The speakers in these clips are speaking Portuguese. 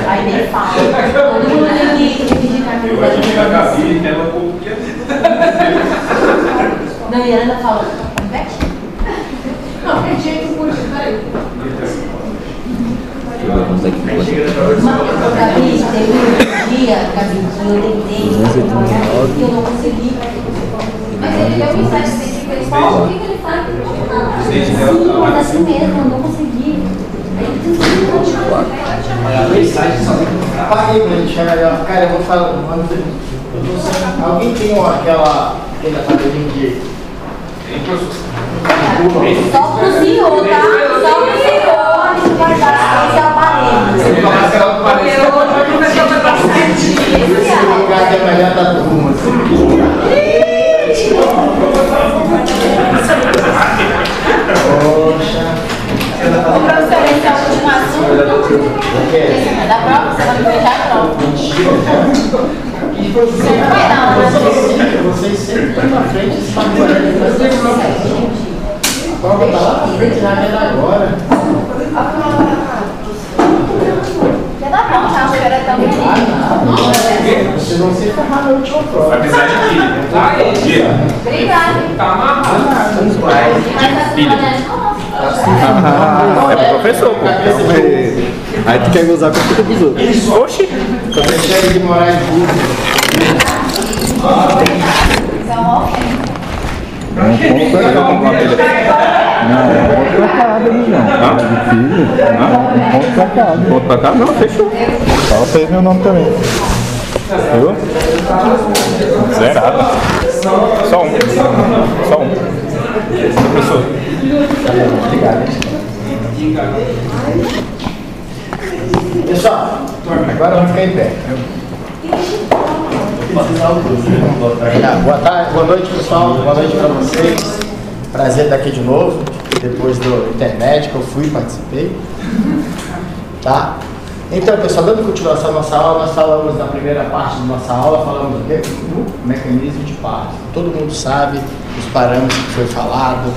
Aí nem fala. Todo mundo tem que pedir cartão. Eu acho que a Gabi tem uma pouquinha. Não, e ela ainda fala, repete? Não, tem jeito por isso, peraí. Gabi, teve um dia, Gabi, que eu tentei e eu não consegui. Mas ele deu mensagem, você tem que ver só o que ele faz. Sim, mas assim mesmo, eu não consegui. Apaguei, cara, eu vou falar. Alguém tem aquele aparelhinho de. Só pro senhor, tá? Só pro senhor a gente vai dar esse aparelho. Lugar que é melhor da turma. Poxa. Ô, professor, esse é o último assunto. É da prova, você vai me beijar a prova. Você não vai dar uma Vocês sempre estão na frente, estão a prova está lá na frente, já é agora. Já dá pronto, a espera também. Vocês vão se ferrar na última prova. Apesar de que. Obrigada. Tá amarrado. Não vai. É pro professor, pô. Aí tu quer gozar com a culpa dos outros. Oxi! Deixa de morar em Burgo. Não ponto pra cá, não ponto pra cá, não. De filho? Não ponto pra cá. Ponto pra cá? Não, fechou. Fala pra ele meu nome também. Viu? Zerado. Só um. Só um. Professor. Obrigado. Pessoal, agora vamos ficar em pé. Boa tarde, boa noite, pessoal. Boa noite para vocês. Prazer estar aqui de novo. Depois do internet que eu fui e participei. Tá? Então, pessoal, dando continuação à nossa aula, nós falamos na primeira parte da nossa aula, falamos do mecanismo de parto. Todo mundo sabe os parâmetros que foi falado,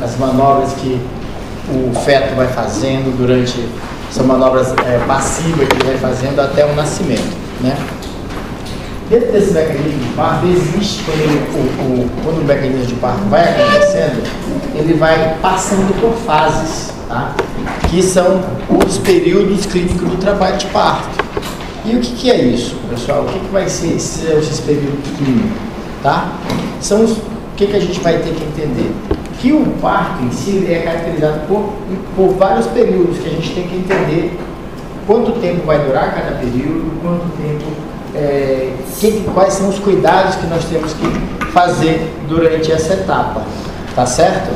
as manobras que o feto vai fazendo durante, são manobras passivas que ele vai fazendo até o nascimento, né? Dentro desse mecanismo de parto, existe, quando o mecanismo de parto vai acontecendo, ele vai passando por fases, tá? Que são os períodos clínicos do trabalho de parto. E o que é isso, pessoal? O que vai ser esses períodos clínicos? Tá? São o que a gente vai ter que entender? Que o parto em si é caracterizado por vários períodos que a gente tem que entender quanto tempo vai durar cada período, quanto tempo, quais são os cuidados que nós temos que fazer durante essa etapa, tá certo?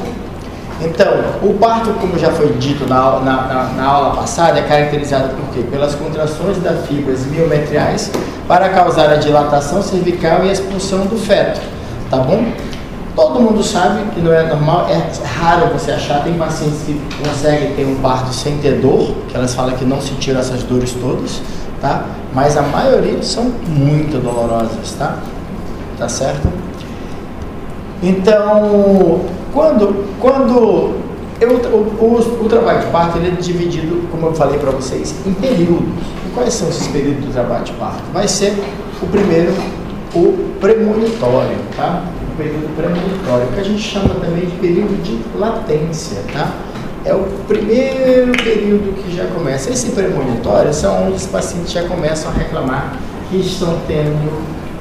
Então, o parto, como já foi dito na aula passada, é caracterizado por quê? Pelas contrações das fibras miometriais para causar a dilatação cervical e a expulsão do feto, tá bom? Todo mundo sabe que não é normal, é raro você achar, tem pacientes que conseguem ter um parto sem ter dor, que elas falam que não sentiram essas dores todas, tá? Mas a maioria são muito dolorosas, tá? Tá certo? Então, o trabalho de parto ele é dividido, como eu falei para vocês, em períodos. E quais são esses períodos do trabalho de parto? Vai ser o primeiro, o premonitório, tá? O período premonitório, que a gente chama também de período de latência, tá? É o primeiro período que já começa. Esse premonitório são onde os pacientes já começam a reclamar que estão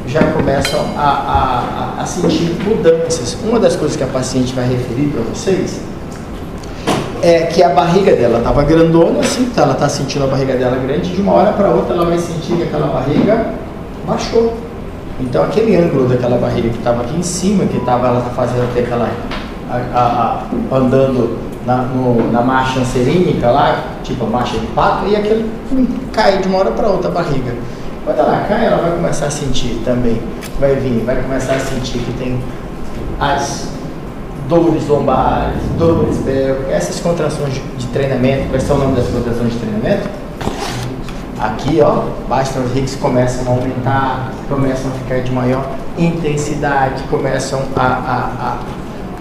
já começam a sentir mudanças. Uma das coisas que a paciente vai referir para vocês é que a barriga dela estava grandona, assim, tá? Ela está sentindo a barriga dela grande, de uma hora para outra ela vai sentir que aquela barriga baixou. Então aquele ângulo daquela barriga que estava aqui em cima, que ela está fazendo até aquela andando na marcha anserínica lá, tipo a marcha de pato, e aquele cai de uma hora para outra a barriga. Quando ela cai, ela vai começar a sentir também, vai começar a sentir que tem as dores lombares, dores pélvicas, essas contrações de treinamento. Quais são o nome das contrações de treinamento? Aqui, ó, baixo transverso começam a aumentar, começam a ficar de maior intensidade, começam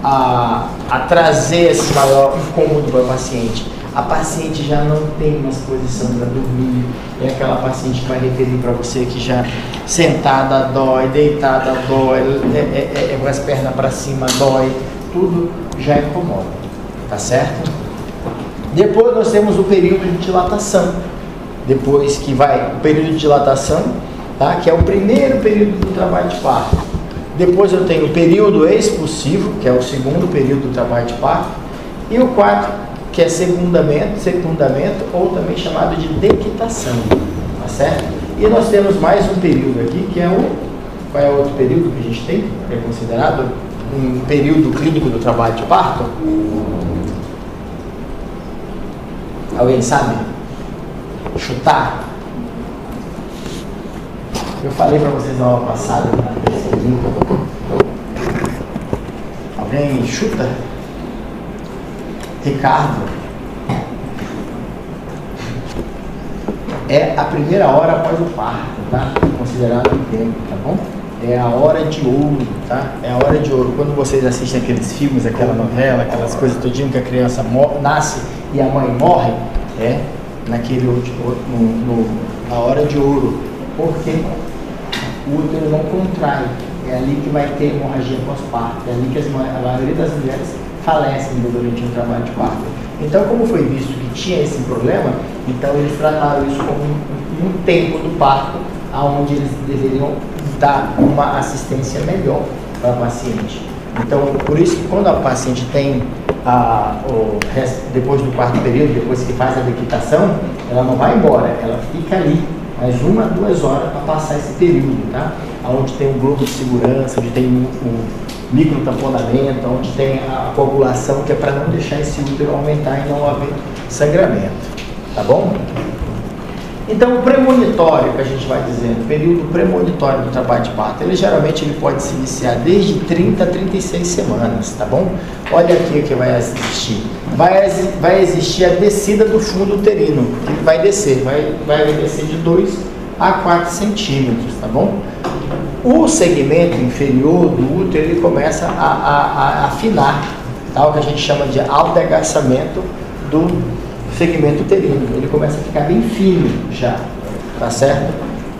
a trazer esse maior incômodo para o paciente. a paciente já não tem uma posição para dormir, é aquela paciente que vai referir para você que já sentada dói, deitada dói, com as pernas para cima dói, tudo já incomoda, tá certo? Depois nós temos o período de dilatação, depois que vai o período de dilatação, tá? Que é o primeiro período do trabalho de parto. Depois eu tenho o período expulsivo, que é o segundo período do trabalho de parto, e o quarto, que é secundamento, ou também chamado de dequitação, tá certo? E nós temos mais um período aqui, que é qual é o outro período que a gente tem, que é considerado um período clínico do trabalho de parto? Alguém sabe? Chutar? Eu falei para vocês na aula passada, alguém chuta? Ricardo. É a primeira hora após o parto, tá? Considerado um tempo, tá bom? É a hora de ouro, tá? É a hora de ouro. Quando vocês assistem aqueles filmes, aquela novela, aquelas coisas todinho que a criança nasce e a mãe morre, na hora de ouro. Porque o útero não contrai. É ali que vai ter hemorragia pós-parto. É ali que a maioria das mulheres falecem durante o trabalho de parto. Então, como foi visto que tinha esse problema, então eles trataram isso como um tempo do parto, onde eles deveriam dar uma assistência melhor para a paciente. Então, por isso que quando a paciente tem, depois do quarto período, depois que faz a dequitação, ela não vai embora, ela fica ali mais 1 a 2 horas para passar esse período, tá? Onde tem um globo de segurança, onde tem um microtamponamento, onde tem a coagulação, que é para não deixar esse útero aumentar e não haver sangramento, tá bom? Então, o premonitório, que a gente vai dizendo, o período premonitório do trabalho de parto, ele pode se iniciar desde 30 a 36 semanas, tá bom? Olha aqui o que vai existir. Vai existir a descida do fundo uterino, que vai descer, vai descer de 2 a 4 centímetros, tá bom? O segmento inferior do útero, ele começa a afinar, tá? O que a gente chama de aldegaçamento do segmento uterino, ele começa a ficar bem fino já, tá certo?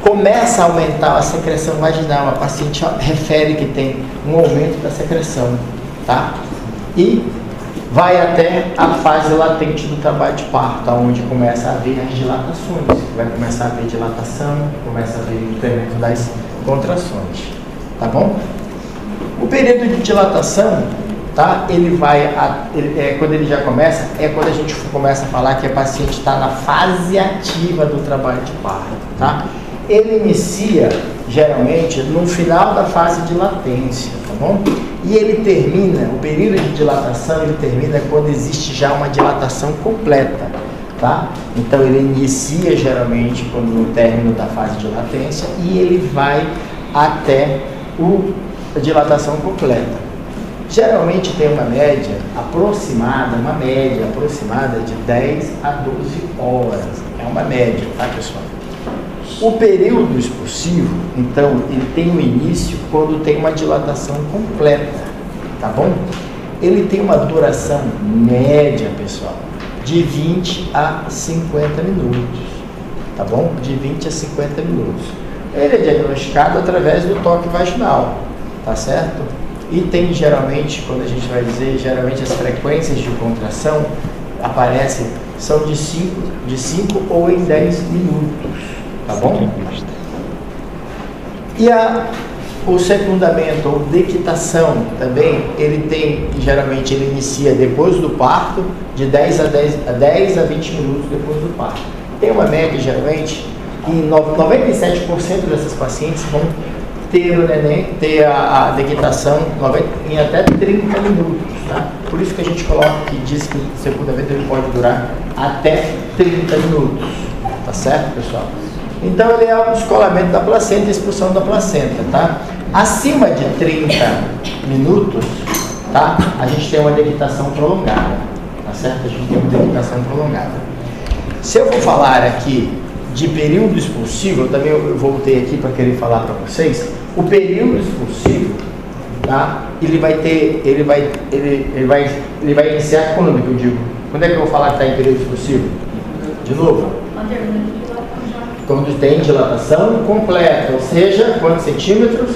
Começa a aumentar a secreção vaginal, a paciente refere que tem um aumento da secreção, tá? E vai até a fase latente do trabalho de parto, onde começa a haver as dilatações, vai começar a haver dilatação, começa a haver incremento das contrações, tá bom? O período de dilatação, tá? Quando ele já começa, quando a gente começa a falar que a paciente está na fase ativa do trabalho de parto, tá? Ele inicia, geralmente, no final da fase de latência, tá bom? E ele termina, o período de dilatação, ele termina quando existe já uma dilatação completa, tá? Então, ele inicia, geralmente, no término da fase de latência e ele vai até a dilatação completa. Geralmente tem uma média aproximada de 10 a 12 horas. É uma média, tá, pessoal? O período expulsivo, então, ele tem um início quando tem uma dilatação completa, tá bom? Ele tem uma duração média, pessoal, de 20 a 50 minutos, tá bom? De 20 a 50 minutos. Ele é diagnosticado através do toque vaginal, tá certo? E tem geralmente, quando a gente vai dizer, geralmente as frequências de contração aparecem, são de 5 ou em 10 minutos, tá bom? E o secundamento ou dequitação também, geralmente ele inicia depois do parto, de 10 a 20 minutos depois do parto. Tem uma média, geralmente, que 97% dessas pacientes vão ter a dequitação em até 30 minutos, tá? Por isso que a gente coloca que diz que o secundamento ele pode durar até 30 minutos, tá certo, pessoal? Então ele é o descolamento da placenta e a expulsão da placenta, tá? Acima de 30 minutos, tá? A gente tem uma dequitação prolongada, tá certo? A gente tem uma dequitação prolongada. Se eu vou falar aqui de período expulsivo, eu voltei aqui para querer falar para vocês. O período expulsivo, tá? Ele vai iniciar quando que eu digo? Quando é que eu vou falar que está em período expulsivo? De novo. Quando tem dilatação completa, ou seja, quantos centímetros?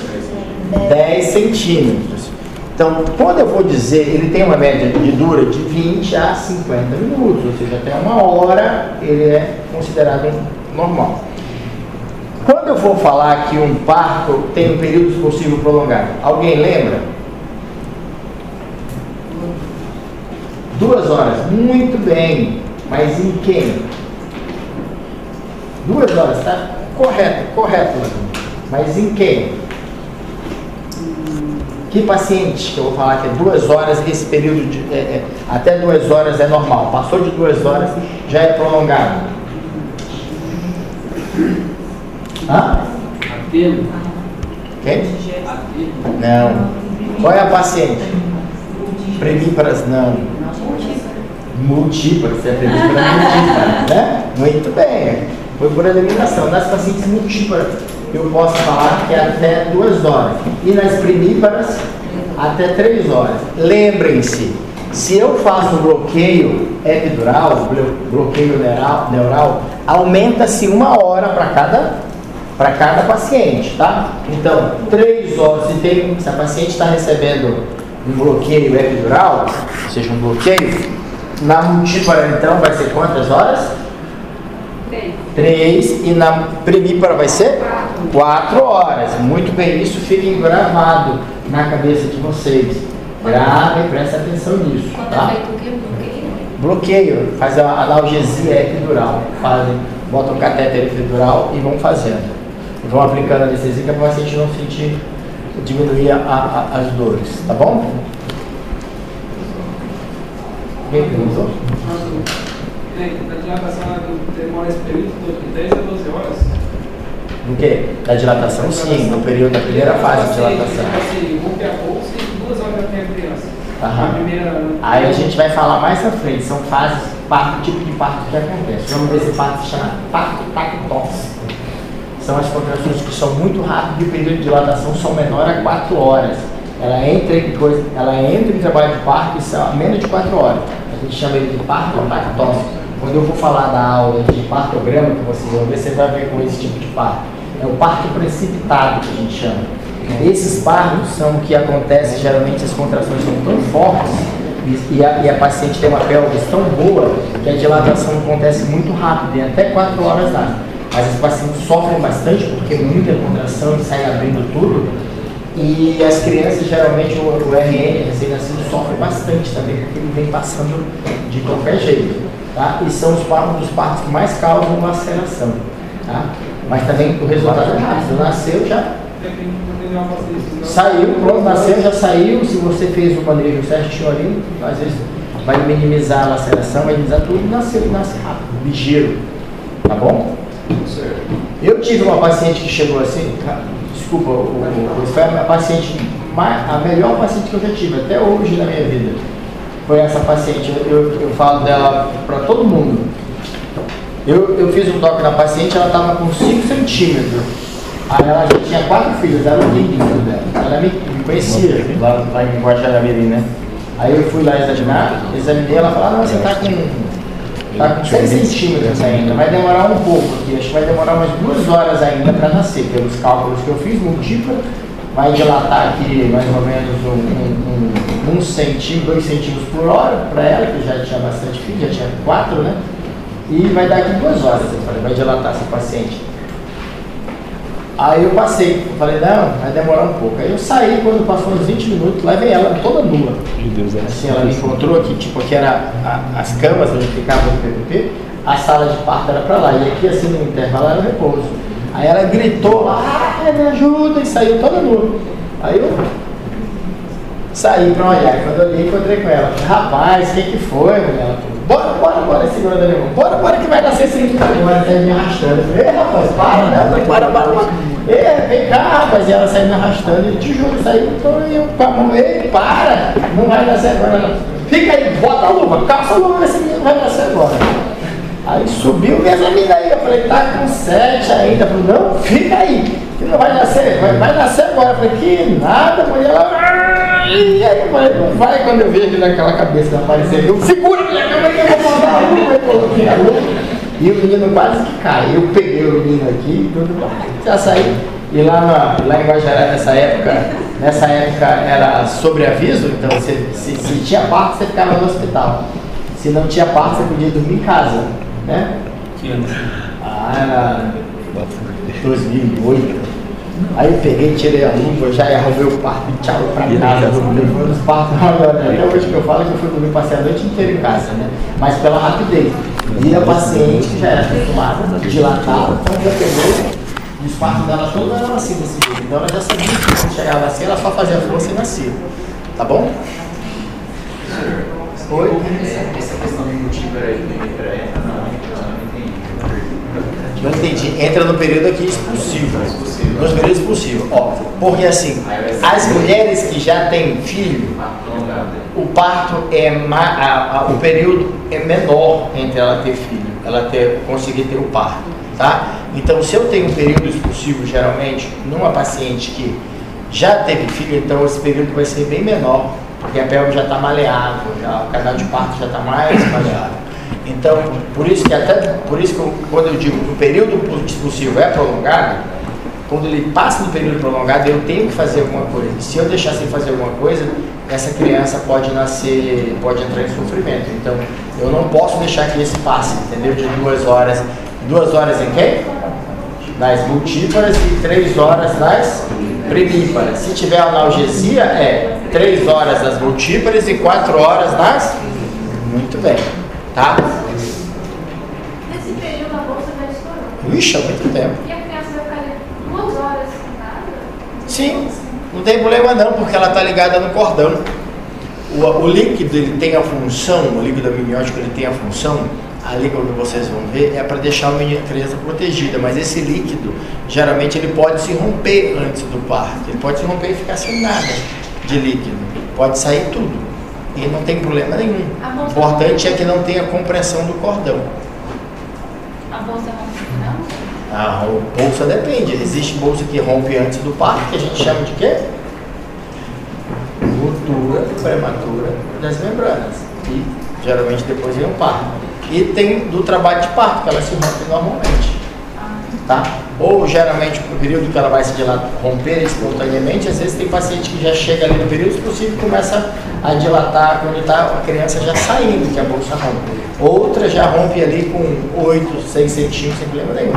10 centímetros. Então, quando eu vou dizer, ele tem uma média de dura de 20 a 50 minutos, ou seja, até uma hora, ele é considerado normal. Quando eu vou falar que um parto tem um período expulsivo prolongado, alguém lembra? 2 horas, muito bem, mas em quem? 2 horas, tá? Correto, mas em quem? Que paciente que eu vou falar que é 2 horas, esse período de até 2 horas é normal, passou de 2 horas já é prolongado. Hã? Ateno. Quem? Não. Qual é a paciente? Primíparas, não. Multíparas, você é primípara multípara, né? Muito bem. Foi por eliminação. Nas pacientes multíparas, eu posso falar que é até 2 horas. E nas primíparas, até 3 horas. Lembrem-se, se eu faço bloqueio epidural, bloqueio neural, aumenta-se 1 hora para cada paciente, tá? Então, 3 horas, se a paciente está recebendo um bloqueio epidural, ou seja, um bloqueio, na multípara, então, vai ser quantas horas? 3, e na primípara vai ser 4 horas. Muito bem, isso fica gravado na cabeça de vocês. Grave e presta atenção nisso, tá? Bloqueio, faz a analgesia epidural, botam o catéter epidural e vão fazendo. E vão aplicando a anestesia para o paciente não sentir, diminuir as dores, tá bom? Quem perguntou? Da dilatação demora esse período de 10 a 12 horas? Do quê? Da dilatação, sim, no período da primeira fase de dilatação. Assim, rompe a bolsa e 2 horas já tem a criança. Aham. Primeira... Aí a gente vai falar mais pra frente, são fases, tipo de parto que acontece. Vamos ver esse parto se chama parto taquitóxico. São as contrações que são muito rápidas e o período de dilatação são menor a 4 horas. Ela entra em trabalho de parto e são menos de 4 horas. A gente chama ele de parto taquitóxico. Quando eu vou falar da aula de partograma que vocês vão ver, você vai ver com esse tipo de parto. É o parto precipitado que a gente chama. Esses partos são o que acontece, geralmente as contrações são tão fortes e a paciente tem uma pelvis tão boa que a dilatação acontece muito rápido, em até 4 horas dá. Mas os pacientes sofrem bastante porque muita contração e sai abrindo tudo. E as crianças, geralmente, o RN, recém-nascido, sofre bastante também porque ele vem passando de qualquer jeito. Tá? E são dos partos que mais causam laceração. Tá? Mas também o resultado é rápido. Nasceu, já saiu, pronto, nasceu, já saiu. Se você fez o manejo certinho ali, às vezes vai minimizar a laceração, vai minimizar tudo, nasceu e nasce rápido, ligeiro. Tá bom? Eu tive uma paciente que chegou assim, desculpa, foi a paciente, a melhor paciente que eu já tive até hoje na minha vida. Foi essa paciente, eu falo dela para todo mundo. Eu fiz um toque na paciente, ela estava com 5 centímetros. Aí ela já tinha 4 filhos, era o lindo dela. Ela me conhecia, lá em Guajará-Mirim, né? Aí eu fui lá examinei, ela falou, não, você está com 6 centímetros ainda, vai demorar um pouco aqui, acho que vai demorar umas 2 horas ainda para nascer, pelos cálculos que eu fiz, multipla, vai dilatar aqui mais ou menos 1 centímetro, 2 centímetros por hora para ela, que já tinha bastante filho, já tinha 4, né? E vai dar aqui 2 horas, eu falei, vai dilatar essa paciente. Aí eu passei, falei, não, vai demorar um pouco. Aí eu saí, quando passou uns 20 minutos, levei ela toda nua. Assim, ela me encontrou aqui, tipo, aqui era as camas onde ficava o PPP, a sala de parto era pra lá, e aqui assim no intervalo era o repouso. Aí ela gritou lá, me ajuda, e saiu toda nua. Aí eu saí pra olhar, quando eu olhei, encontrei com ela. Rapaz, o que foi, mulher? Ela falou, bora, segura da minha mão. Bora que vai nascer sim. Agora tá me arrastando. Eu falei, rapaz, para, né? Bora. Vem cá, rapaz. E ela saiu me arrastando. E te juro, saiu com a mão. Ei, para, não vai nascer agora. Fica aí, bota a luva, calça a luva, esse menino vai nascer agora. Aí subiu mesmo a menina aí. Eu falei, tá com 7 ainda. Eu falei, não, fica aí, que não vai nascer, vai nascer agora. Eu falei, que nada, mulher. E aí eu falei, não vai, quando eu vejo naquela cabeça aparecendo, eu segura minha câmera. coloquei a luva e o menino quase que cai. Eu peguei o menino aqui, tudo, já saí. E lá em Guajará, nessa época era sobreaviso, então se tinha parto, você ficava no hospital. Se não tinha parto, você podia dormir em casa, né? Que ano? Era 2008. Aí eu peguei, tirei a luva, já arrumei o parto, tchau, pra casa. Foi nos partos, até hoje que eu falo que eu fui dormir, passei a noite inteira em casa, né? Mas pela rapidez. E a paciente que já era acostumada, dilatada, então já pegou. Os partos dela todos eram assim desse jeito. Então ela já sabia que quando chegava assim, ela só fazia força e nascia. Tá bom? Oi? Essa questão do motivo era Não entendi. Entra no período aqui expulsivo. Nos períodos expulsivos. Ó, porque assim, as mulheres que já têm filho, o parto o período é menor entre ela ter filho, conseguir ter o parto, tá? Então, se eu tenho um período expulsivo, geralmente, numa paciente que já teve filho, então esse período vai ser bem menor, porque a pelve já está maleável, o canal de parto já está mais maleável. Então, por isso que quando eu digo que o período expulsivo é prolongado, quando ele passa no período prolongado, eu tenho que fazer alguma coisa. Se eu deixar sem fazer alguma coisa, essa criança pode nascer, pode entrar em sofrimento. Então, eu não posso deixar que esse passe, entendeu? De 2 horas. 2 horas em quem? Nas multíparas e 3 horas nas primíparas. Se tiver analgesia, é 3 horas nas multíparas e 4 horas nas... Muito bem. Tá? Nesse período a bolsa vai estourando. Ixi, há muito tempo. E a criança vai ficar ali 2 horas sentada? Sim, não tem problema não, porque ela está ligada no cordão. O líquido ele tem a função, o líquido amniótico ele tem a função, ali como vocês vão ver, é para deixar a criança protegida, mas esse líquido, geralmente ele pode se romper antes do parto, ele pode se romper e ficar sem nada de líquido, pode sair tudo, e não tem problema nenhum. O importante é que não tenha compressão do cordão. A bolsa rompe, não? A bolsa depende, existe bolsa que rompe antes do parto, que a gente chama de quê? Ruptura prematura das membranas, e geralmente depois vem o parto. E tem do trabalho de parto, que ela se rompe normalmente, tá? Ou geralmente no período que ela vai se romper espontaneamente, às vezes tem paciente que já chega ali no período expulsivo e começa a dilatar quando está a criança já saindo, que a bolsa rompe. Outra já rompe ali com 8, 6 centímetros sem problema nenhum,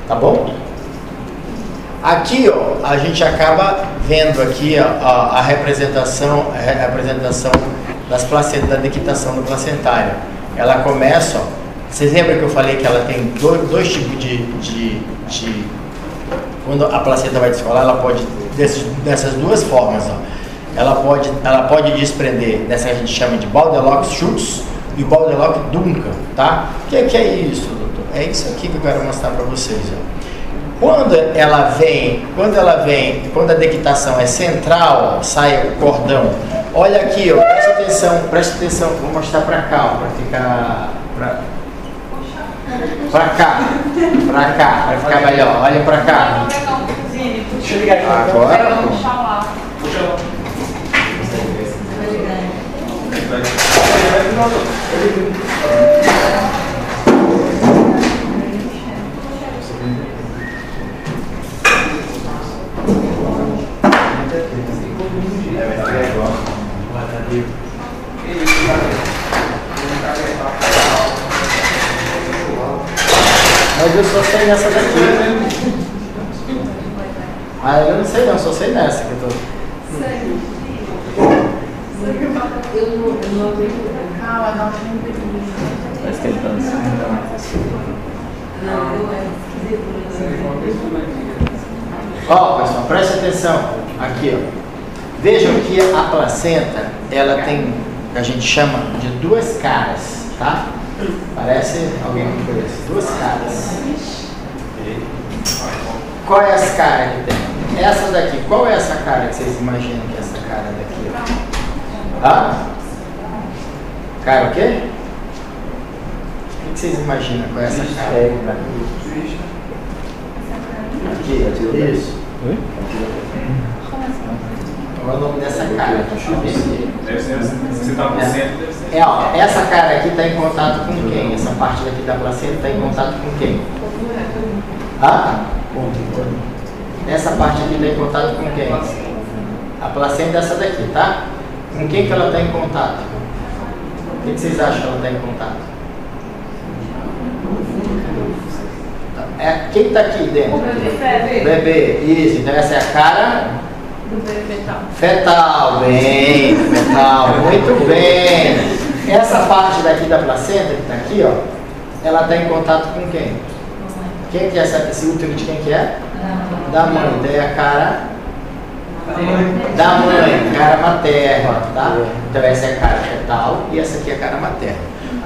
tá bom? Aqui, ó, a gente acaba vendo aqui a representação das placentas, da dequitação do placentário. Ela começa, ó, vocês lembram que eu falei que ela tem dois tipos de quando a placenta vai descolar, ela pode, dessas duas formas, ó, ela pode desprender dessa que a gente chama de Baudelock-Schultz e Baudelock-Duncan, tá? O que é isso, doutor? É isso aqui que eu quero mostrar para vocês, ó. Quando a dequitação é central, ó, sai o cordão. Olha aqui, ó, presta atenção, vou mostrar para cá, ó, para ficar para cá, para ficar melhor. Olha para cá. Deixa eu ligar aqui. Agora. Mas eu só sei nessa daqui. Ah, eu não sei não, só sei nessa que eu tô. Parece que ele dança. Ó, pessoal, preste atenção. Aqui, ó. Vejam que a placenta, ela tem, a gente chama de duas caras, tá? Parece alguém que conhece. Duas caras. Qual é essa cara que tem? Essa daqui. Qual é essa cara que vocês imaginam que é essa cara daqui? Hã? Cara o quê? O que vocês imaginam com essa cara? Aqui, isso. Qual é o nome dessa cara? Deixa eu ver aqui. Deve ser, se você está no centro, deve ser. Ó, essa cara aqui está em contato com quem? Essa parte daqui da placenta está em contato com quem? Essa parte aqui está em contato com quem? A placenta é essa daqui, tá? Com quem que ela está em contato? O que vocês acham que ela está em contato? Quem está aqui dentro? Bebê. Bebê, isso. Então essa é a cara Do bebê fetal. fetal. Bem, fetal. Muito bem. Essa parte daqui da placenta, que está aqui, ó, ela está em contato com quem? Quem que é esse útero de quem que é? Da mãe. Daí a cara da mãe, cara materna, tá? Então essa é a cara fetal e essa aqui é a cara materna.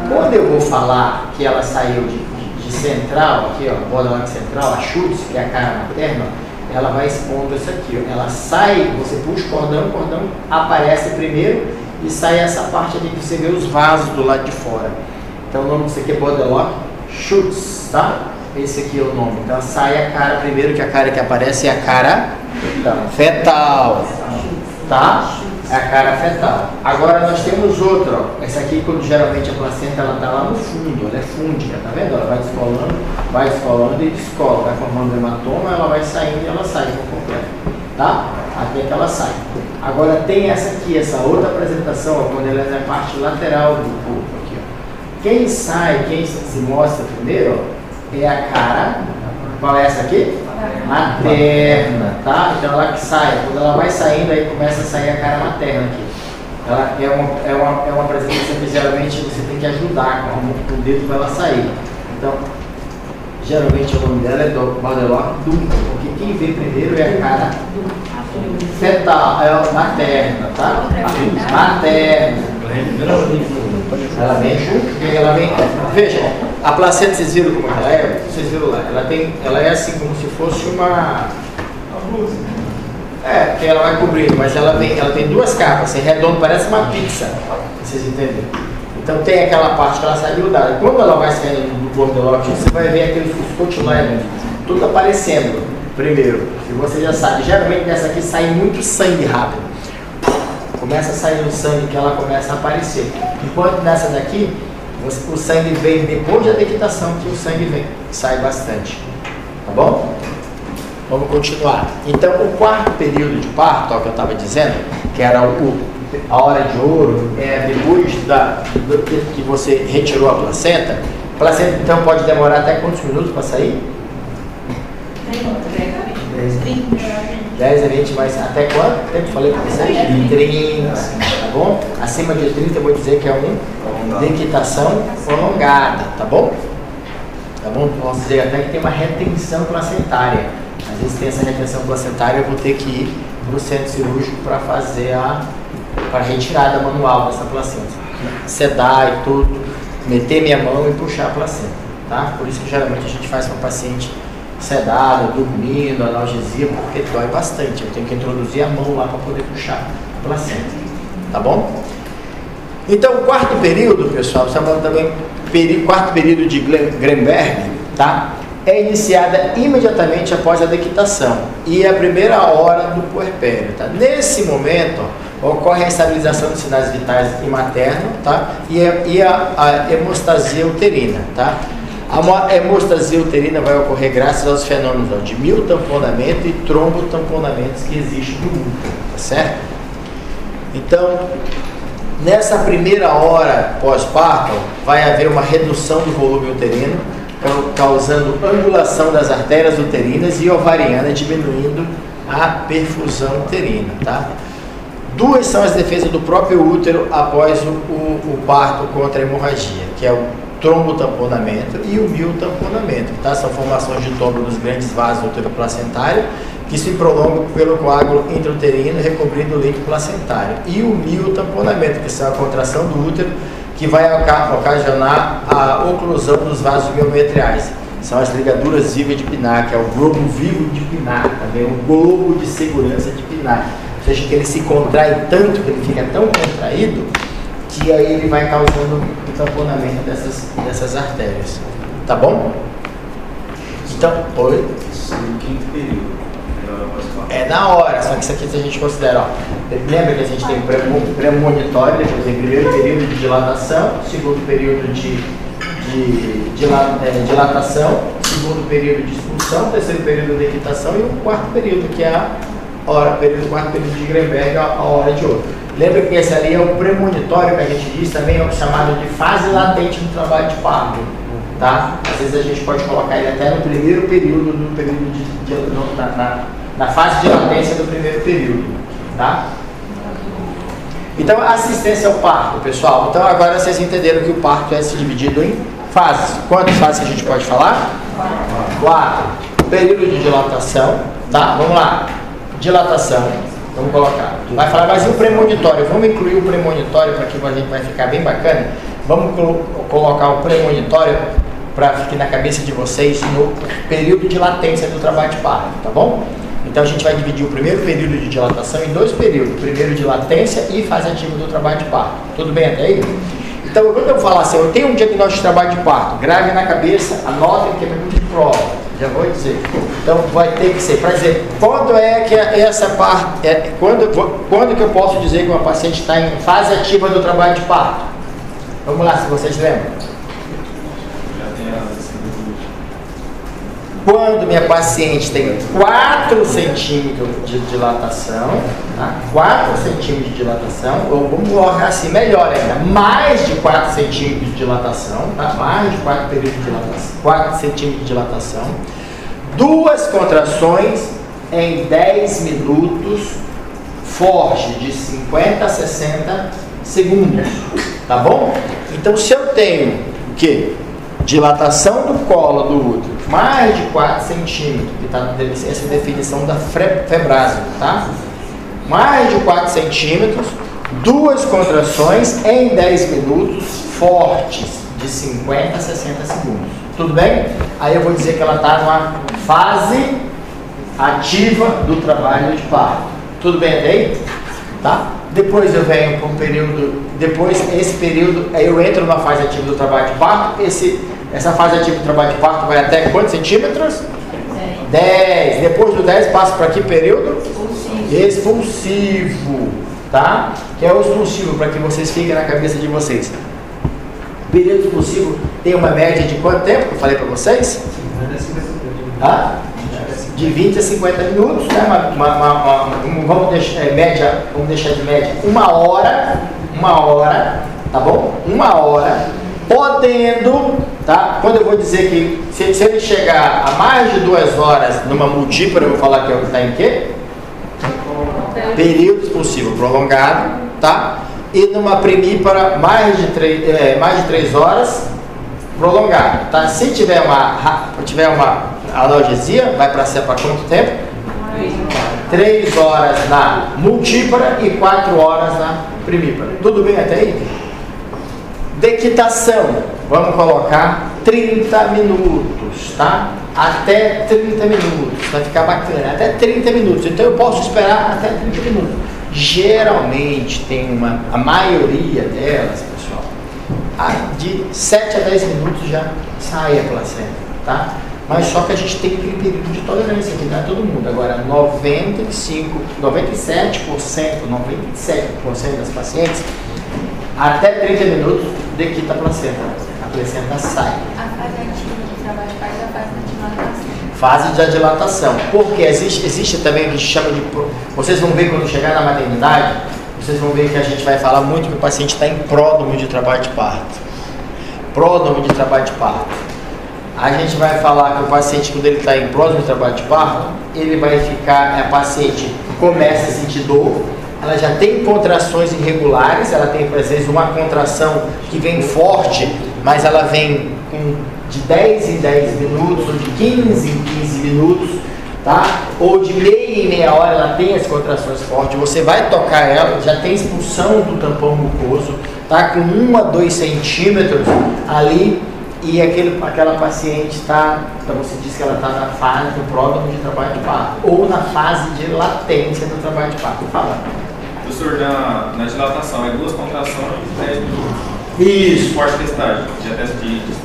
Quando eu vou falar que ela saiu de central, aqui ó, borderline central, a chutes, que é a cara materna, ela vai expondo isso aqui, ó. Ela sai, você puxa o cordão aparece primeiro e sai essa parte aqui que você vê os vasos do lado de fora. Então o nome disso aqui é borderline chutes, tá? Esse aqui é o nome. Então sai a cara primeiro, que a cara que aparece é a cara fetal, tá? É a cara fetal. Agora nós temos outra, ó. Essa aqui, quando geralmente a placenta ela tá lá no fundo, ela é fúndica, tá vendo? Ela vai descolando e descola, vai formando hematoma, ela vai saindo e ela sai por completo, tá? Até que ela sai. Agora tem essa aqui, essa outra apresentação, ó, quando ela é na parte lateral do corpo aqui, ó. Quem sai, quem se mostra primeiro, ó, é a cara. Qual é essa aqui? Materna, tá? Então ela que sai, quando ela vai saindo, aí começa a sair a cara materna aqui. Ela é uma apresentação que geralmente você tem que ajudar com o dedo para ela sair. Então, geralmente o nome dela é borderline dupla, porque quem vê primeiro é a cara fetal, é materna, tá? Materna. Ela vem junto, porque ela vem. Veja, a placenta, vocês viram como ela é? Vocês viram lá? Ela é assim como se fosse uma. Porque ela vai cobrindo, mas ela tem duas capas, assim, redondo, parece uma pizza. Vocês entendem? Então tem aquela parte que ela sai grudada. Quando ela vai saindo do borderline, você vai ver aqueles cotilégonos, tudo aparecendo primeiro. E você já sabe, geralmente nessa aqui sai muito sangue rápido. Começa a sair o sangue que ela começa a aparecer. Enquanto nessa daqui, o sangue vem depois da dequitação, que o sangue vem, sai bastante. Tá bom? Vamos continuar. Então, o quarto período de parto, ó, que eu estava dizendo, que era a hora de ouro, depois que você retirou a placenta. A placenta, então, pode demorar até quantos minutos para sair? 10 a 20, mas até quanto tempo? Falei para vocês? 30, tá bom? Acima de 30 eu vou dizer que é uma dequitação prolongada, tá bom? Tá bom? Posso dizer até que tem uma retenção placentária. Às vezes tem essa retenção placentária, eu vou ter que ir no centro cirúrgico para fazer para retirada manual dessa placenta. Sedar e tudo, meter minha mão e puxar a placenta, tá? Por isso que geralmente a gente faz com o paciente sedado, dormindo, analgesia, porque dói bastante. Eu tenho que introduzir a mão lá para poder puxar a placenta, tá bom? Então, o quarto período, pessoal, chamado também quarto período de Grenberg, tá? É iniciada imediatamente após a dequitação e é a primeira hora do puerpério, tá? Nesse momento, ocorre a estabilização dos sinais vitais materno, tá? E a hemostasia uterina, tá? A hemostasia uterina vai ocorrer graças aos fenômenos de miotamponamento e trombotamponamentos que existem no útero, tá certo? Então, nessa primeira hora pós-parto, vai haver uma redução do volume uterino, causando angulação das artérias uterinas e ovarianas, diminuindo a perfusão uterina, tá? Duas são as defesas do próprio útero após o parto contra a hemorragia, que é o trombotamponamento e o miotamponamento, tá? São formações de trombo nos grandes vasos uteroplacentários que se prolongam pelo coágulo intrauterino recobrindo o leito placentário. E o miotamponamento, que são a contração do útero, que vai ocasionar a oclusão dos vasos miometriais. São as ligaduras vivas de Pinard, que é o globo vivo de Pinard, também o globo de segurança de Pinard. Ou seja, que ele se contrai tanto, que ele fica tão contraído, que aí ele vai causando o tamponamento dessas artérias. Tá bom? Então, oi? No quinto período. É na hora, só que isso aqui a gente considera, ó. Lembra que a gente tem premonitório, depois tem primeiro período de dilatação, segundo período de dilatação, segundo período de expulsão, terceiro período de equitação e o quarto período, que é a hora, quarto período de Grenberg, a hora de ouro. Lembra que esse ali é o premonitório que a gente diz também, é o chamado de fase latente do trabalho de parto, tá? Às vezes a gente pode colocar ele até no primeiro período, na fase de latência do primeiro período, tá? Então, assistência ao parto, pessoal. Então, agora vocês entenderam que o parto é se dividido em fases. Quantas fases a gente pode falar? 4. Período de dilatação, tá? Vamos lá. Dilatação, vamos colocar. Vai falar mais um premonitório. Vamos incluir o premonitório para que a gente vai ficar bem bacana. Vamos colocar o premonitório para ficar na cabeça de vocês no período de latência do trabalho de parto, tá bom? Então a gente vai dividir o primeiro período de dilatação em 2 períodos, primeiro de latência e fase ativa do trabalho de parto. Tudo bem até aí? Então quando eu falar assim, eu tenho um diagnóstico de trabalho de parto, grave na cabeça, anotem que é pergunta de prova, já vou dizer. Então vai ter que ser, para dizer, quando é que essa parte, quando que eu posso dizer que uma paciente está em fase ativa do trabalho de parto? Vamos lá, se vocês lembram. Quando minha paciente tem 4 centímetros de dilatação, tá? 4 centímetros de dilatação, ou vamos colocar assim, melhor ainda, mais de 4 centímetros de dilatação, tá? Mais de 4 períodos de dilatação, 4 centímetros de dilatação, 2 contrações em 10 minutos, forte, de 50 a 60 segundos, tá bom? Então, se eu tenho o quê? Dilatação do colo do útero, mais de 4 centímetros, que está essa definição da Febrasio, tá? Mais de 4 centímetros, 2 contrações em 10 minutos, fortes, de 50 a 60 segundos. Tudo bem? Aí eu vou dizer que ela está numa fase ativa do trabalho de parto. Tudo bem até aí? Tá? Depois eu venho para um período, depois esse período, aí eu entro na fase ativa do trabalho de parto, essa fase ativa do trabalho de parto vai até quantos centímetros? 10. Depois do 10 passa para que período? Expulsivo, tá? Que é o expulsivo, para que vocês fiquem na cabeça de vocês. O período expulsivo tem uma média de quanto tempo que eu falei para vocês? De 20 a 50 minutos, né? Vamos deixar de média 1 hora, tá bom? 1 hora, podendo, tá? Quando eu vou dizer que se ele chegar a mais de 2 horas numa multípara, eu vou falar que está em quê? Período expulsivo prolongado, tá? E numa primípara mais de 3 horas, prolongado, tá? Se tiver uma analgesia, vai para ser para quanto tempo? 3 horas na multípara e 4 horas na primípara. Tudo bem até aí? Dequitação, vamos colocar 30 minutos, tá? Até 30 minutos, vai ficar bacana, até 30 minutos. Então eu posso esperar até 30 minutos. Geralmente tem a maioria delas, pessoal, de 7 a 10 minutos já sai a placenta, tá? Mas só que a gente tem aquele período de tolerância que dá todo mundo. Agora, 97% das pacientes, até 30 minutos, dequita a placenta. A placenta sai. A fase ativa do trabalho de parto é a fase da dilatação. Fase de dilatação. Porque existe também o que a gente chama de... Vocês vão ver quando chegar na maternidade, vocês vão ver que a gente vai falar muito que o paciente está em pródromo de trabalho de parto. Pródromo de trabalho de parto. A gente vai falar que o paciente, quando ele está em pródromo de trabalho de parto, ele vai ficar, a paciente começa a sentir dor, ela já tem contrações irregulares, ela tem, às vezes, uma contração que vem forte, mas ela vem de 10 em 10 minutos, ou de 15 em 15 minutos, tá? Ou de meia em meia hora ela tem as contrações fortes, você vai tocar ela, já tem expulsão do tampão mucoso, tá? Com 1 a 2 centímetros ali, e aquela paciente está, então você diz que ela está na fase do pródromo de trabalho de parto, ou na fase de latência do trabalho de parto. Fala. Professor, na dilatação é 2 contrações e 10 minutos. Isso. Forte testagem,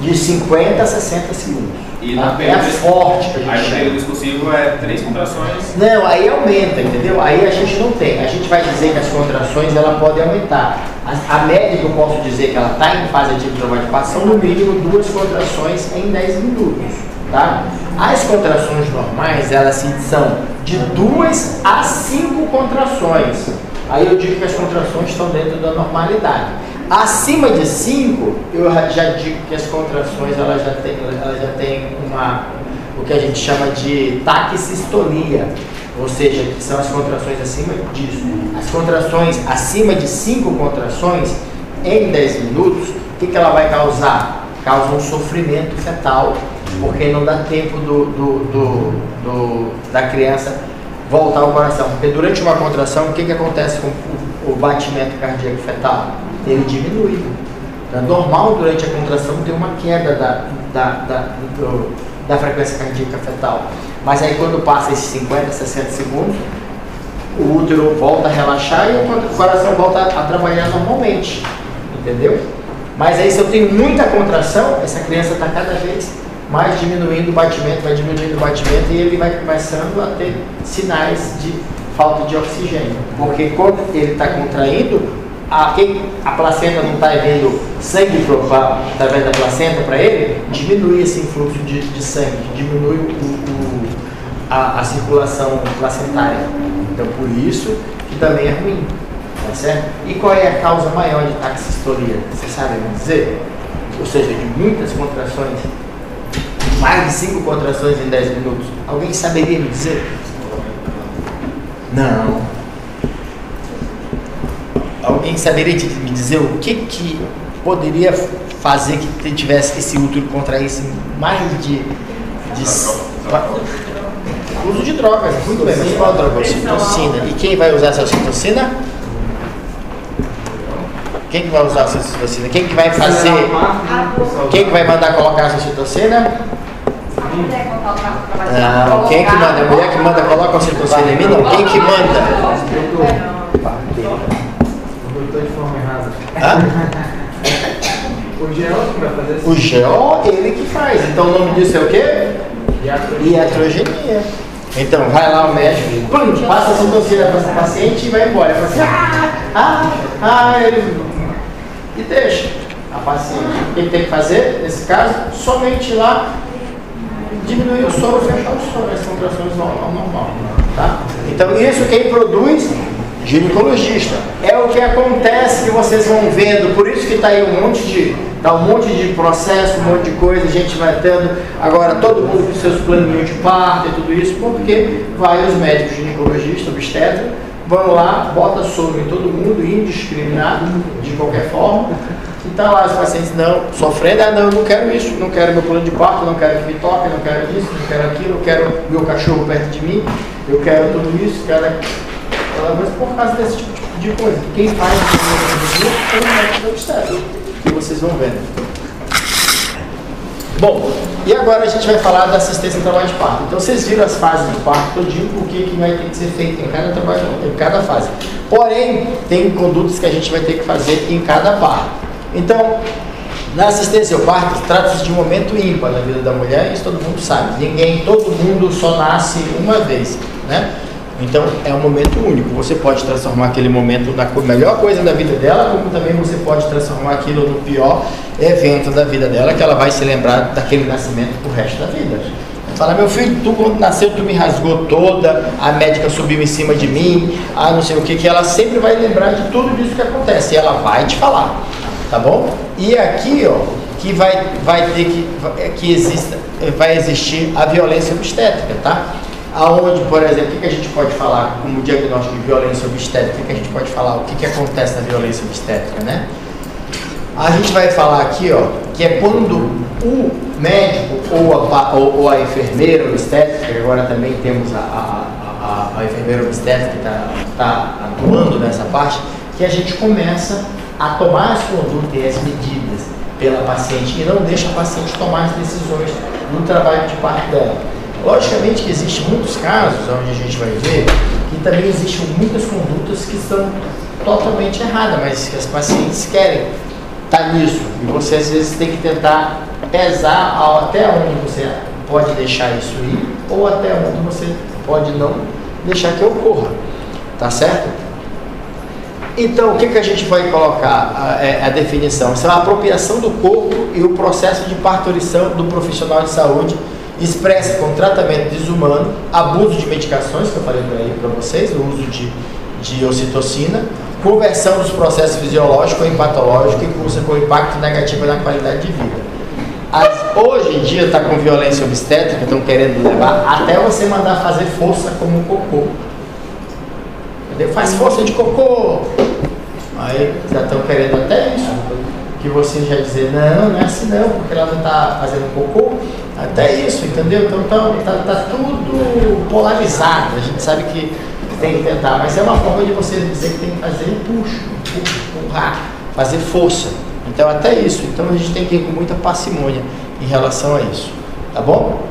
De 50 a 60 segundos. E Tá? no É a período, forte que a gente aí no chama. período exclusivo é 3 contrações. Não, aí aumenta, entendeu? Aí a gente não tem. A gente vai dizer que as contrações ela podem aumentar. A média que eu posso dizer que ela está em fase ativa de trabalho de parto são no mínimo 2 contrações em 10 minutos. Tá? As contrações normais, elas são de 2 a 5 contrações. Aí eu digo que as contrações estão dentro da normalidade. Acima de 5, eu já digo que as contrações elas já têm o que a gente chama de taquissistolia, ou seja, que são as contrações acima disso. As contrações acima de 5 contrações em 10 minutos, o que ela vai causar? Causa um sofrimento fetal, porque não dá tempo da criança voltar ao coração. Porque durante uma contração, o que acontece com o batimento cardíaco fetal? Ele diminui. É normal durante a contração ter uma queda da frequência cardíaca fetal. Mas aí quando passa esses 50, 60 segundos, o útero volta a relaxar e o coração volta a trabalhar normalmente. Entendeu? Mas aí se eu tenho muita contração, essa criança está cada vez mais diminuindo o batimento, vai diminuindo o batimento e ele vai começando a ter sinais de falta de oxigênio. Porque quando ele está contraindo, a placenta não está vendo sangue através da placenta para ele, diminui esse influxo de sangue, diminui a circulação placentária. Então, por isso que também é ruim, tá certo? E qual é a causa maior de taquissistolia? Vocês sabem me dizer? Ou seja, de muitas contrações, mais de 5 contrações em 10 minutos. Alguém saberia me dizer? Não. Alguém saberia me dizer o que poderia fazer que tivesse esse útero contraísse mais de uso de drogas? Muito bem, mas qual droga? Ocitocina. E quem vai usar essa ocitocina? Quem que vai usar essa ocitocina? Quem que vai fazer? Quem que vai mandar colocar essa ocitocina? Não, quem que manda? A mulher que manda coloca a ocitocina em mim? Não, quem que manda? De forma errada. Hã? O GO que vai fazer isso? O GO, ele que faz. Então o nome disso é o quê? Iatrogenia. Então vai lá o médico, passa a citocina para essa paciente e vai embora. Fala assim, ele... E deixa a paciente. O que ele tem que fazer, nesse caso? Somente ir lá, diminuir o soro, fechar o soro, as contrações normal. Tá? Então isso quem produz? Ginecologista. É o que acontece que vocês vão vendo, por isso que está aí um monte de processo, um monte de coisa, a gente vai tendo agora todo mundo com seus planinhos de parto e tudo isso, porque vai os médicos ginecologistas, obstetras, vão lá, bota soro em todo mundo, indiscriminado, de qualquer forma, e tá lá os pacientes não, sofrendo, não, eu não quero isso, não quero meu plano de parto, não quero que me toque, não quero isso, não quero aquilo, eu quero meu cachorro perto de mim, eu quero tudo isso, quero mas por causa desse tipo de coisa. Quem faz é o médico obstetra, que vocês vão vendo. Bom, e agora a gente vai falar da assistência em trabalho de parto. Então vocês viram as fases do parto todinho, o que vai ter que ser feito em cada fase. Porém, tem condutas que a gente vai ter que fazer em cada parto. Então, na assistência ao parto, trata-se de um momento ímpar na vida da mulher, isso todo mundo sabe. Todo mundo só nasce uma vez, né? Então é um momento único, você pode transformar aquele momento na melhor coisa da vida dela, como também você pode transformar aquilo no pior evento da vida dela, que ela vai se lembrar daquele nascimento pro resto da vida. Fala, meu filho, tu quando nasceu tu me rasgou toda, a médica subiu em cima de mim, não sei o que ela sempre vai lembrar de tudo isso que acontece, e ela vai te falar, tá bom? E aqui, que vai existir a violência obstétrica, tá? Aonde, por exemplo, o que a gente pode falar como diagnóstico de violência obstétrica? O que a gente pode falar? O que acontece na violência obstétrica, né? A gente vai falar aqui, que é quando o médico ou a enfermeira obstétrica, agora também temos a enfermeira obstétrica que está atuando nessa parte, que a gente começa a tomar as condutas e as medidas pela paciente e não deixa a paciente tomar as decisões no trabalho de parto dela. Logicamente que existem muitos casos onde a gente vai ver que também existem muitas condutas que estão totalmente erradas, mas que as pacientes querem está nisso. E você às vezes tem que tentar pesar até onde você pode deixar isso ir ou até onde você pode não deixar que ocorra. Tá certo? Então, o que a gente vai colocar? A definição. Isso é a apropriação do corpo e o processo de parturição do profissional de saúde expressa com tratamento desumano, abuso de medicações, que eu falei para vocês, o uso de ocitocina, conversão dos processos fisiológicos em patológicos e cursa com impacto negativo na qualidade de vida. Hoje em dia está com violência obstétrica, estão querendo levar até você mandar fazer força como um cocô. Entendeu? Faz força de cocô. Aí já estão querendo até isso. Que você já dizer, não é assim não, porque ela não está fazendo cocô. Até isso, entendeu? Então tá tudo polarizado. A gente sabe que tem que tentar, mas é uma forma de você dizer que tem que fazer empurrar, fazer força. Então até isso. Então a gente tem que ir com muita parcimônia em relação a isso. Tá bom?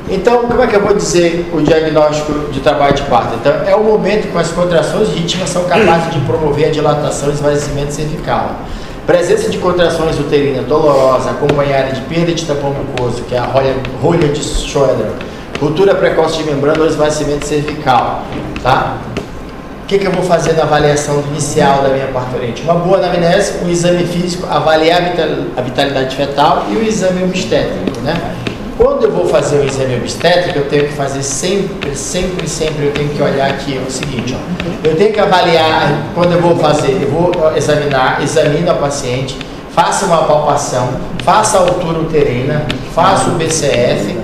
Então, como é que eu vou dizer o diagnóstico de trabalho de parto? Então, é o momento com as contrações rítmicas são capazes de promover a dilatação e esvaziamento cervical. Presença de contrações uterinas dolorosas, acompanhada de perda de tampão mucoso, que é a rolha de Schroeder, ruptura precoce de membrana ou esvaziamento cervical. Tá? O que eu vou fazer na avaliação inicial da minha parturiente? Uma boa anamnese, um exame físico, avaliar a vitalidade fetal e o exame obstétrico, né? Quando eu vou fazer o exame obstétrico, eu tenho que fazer sempre, eu tenho que olhar aqui, é o seguinte, ó. Eu tenho que avaliar, quando eu vou fazer, eu vou examino a paciente, faço uma palpação, faço a altura uterina, faço o BCF,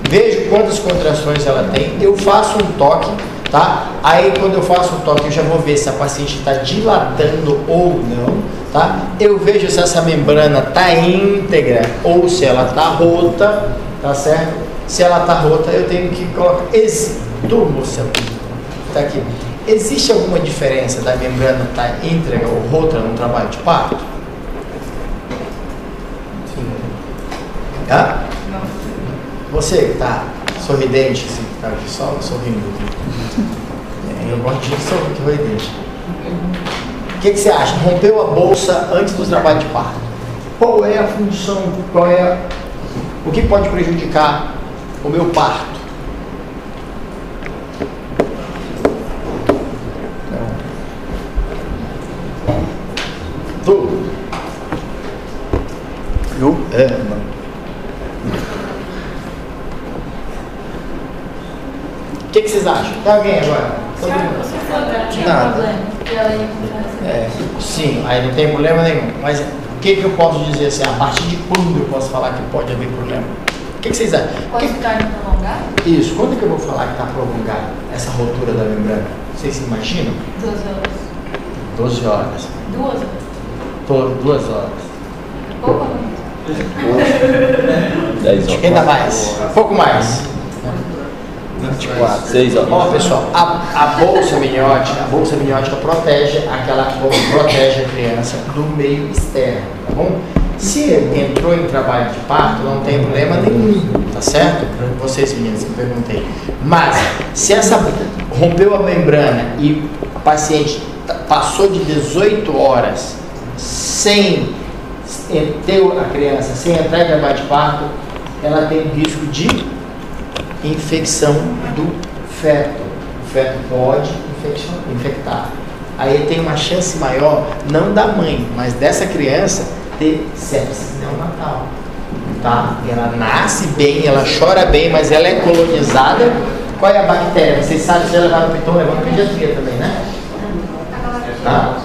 vejo quantas contrações ela tem, eu faço um toque, tá? Aí quando eu faço um toque, eu já vou ver se a paciente está dilatando ou não, tá? Eu vejo se essa membrana está íntegra ou se ela está rota, tá certo? Se ela está rota, eu tenho que colocar tá aqui. Existe alguma diferença da membrana estar íntegra ou rota no trabalho de parto? Sim. Hã? Não. Você que está sorridente, assim, que está aqui só sorrindo. Eu gosto de sorridente. O que você acha? Rompeu a bolsa antes do trabalho de parto. Qual é a função? O que pode prejudicar o meu parto? Tu? Eu? Mano. O que vocês acham? Tem alguém agora? Nada. Sim, aí não tem problema nenhum. Mas o que eu posso dizer assim? A partir de quando eu posso falar que pode haver problema? O que vocês acham? Pode ficar prolongado? Isso. Quando que eu vou falar que está prolongado essa rotura da membrana? Vocês se imaginam? 12 horas. 12 horas. 2 horas. 2 horas. Pouco. 10 horas. Ainda mais. Um pouco mais. 24, 6 horas. Ó, pessoal, a bolsa miniótica protege protege a criança do meio externo, tá bom? Se entrou em trabalho de parto, não tem problema nenhum, tá certo? Vocês meninas que perguntei. Mas, se essa rompeu a membrana e a paciente passou de 18 horas sem ter a criança, sem entrar em trabalho de parto, ela tem risco de infecção do feto. O feto pode infectar. Aí tem uma chance maior, não da mãe, mas dessa criança ter sepsis neonatal. Tá? Ela nasce bem, ela chora bem, mas ela é colonizada. Qual é a bactéria? Vocês sabem, se levar no pitão, levando pediatria também, né? Tá?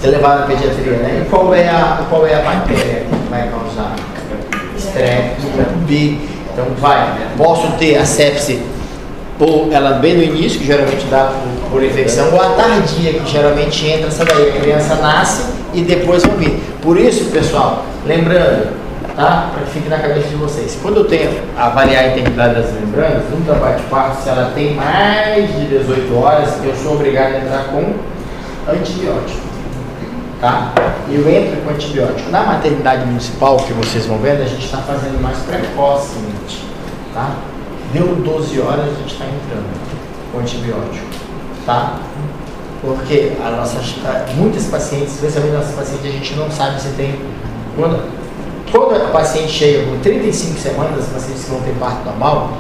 Você levar na pediatria, né? E qual é a bactéria que vai causar? Streptococcus B. Então posso ter a sepse ou ela bem no início, que geralmente dá por infecção, ou a tardia, que geralmente entra essa daí. A criança nasce e depois vai vir. Por isso, pessoal, lembrando, tá? Para que fique na cabeça de vocês. Quando eu tenho avaliar a integridade das membranas, no trabalho de parto, se ela tem mais de 18 horas, eu sou obrigado a entrar com antibiótico. Tá? Eu entro com antibiótico. Na maternidade municipal, que vocês vão vendo, a gente está fazendo mais precocemente. Tá? Deu 12 horas, a gente está entrando com antibiótico. Tá? Porque muitas pacientes, especialmente nossas pacientes, a gente não sabe se tem... Quando a paciente chega com 35 semanas, as pacientes que vão ter parto normal,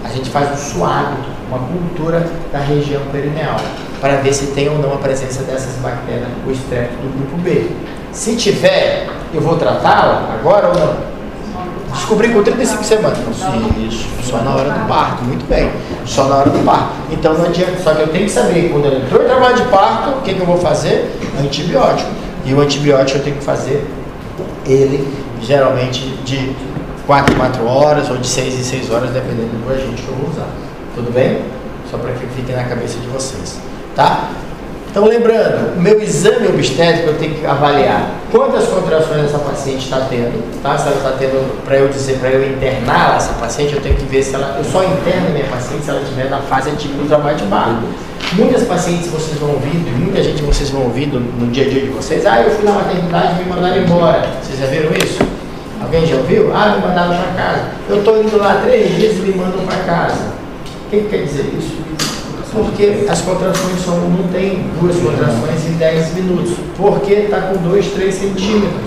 a gente faz um suado, uma cultura da região perineal, para ver se tem ou não a presença dessas bactérias, o estrepto do grupo B. Se tiver, eu vou tratá-la agora ou não? Descobri com 35 semanas. Sim, isso, só na hora do parto, muito bem. Só na hora do parto. Então não adianta, só que eu tenho que saber, quando ela entrou em trabalho de parto, o que eu vou fazer? Antibiótico. E o antibiótico eu tenho que fazer ele, geralmente, de 4 em 4 horas ou de 6 em 6 horas, dependendo do agente que eu vou usar. Tudo bem? Só para que fique na cabeça de vocês. Tá? Então, lembrando, o meu exame obstétrico eu tenho que avaliar quantas contrações essa paciente está tendo, tá? Se ela está tendo, para eu internar essa paciente, eu tenho que ver se ela, eu só interno a minha paciente se ela estiver na fase atípica do trabalho de parto. Muitas pacientes vocês vão ouvindo, e muita gente vocês vão ouvindo no dia a dia de vocês, eu fui na maternidade e me mandaram embora. Vocês já viram isso? Alguém já ouviu? Me mandaram para casa. Eu estou indo lá 3 dias e me mandam para casa. O que quer dizer isso? Porque as contrações não tem 2 contrações em 10 minutos, porque está com 2, 3 centímetros,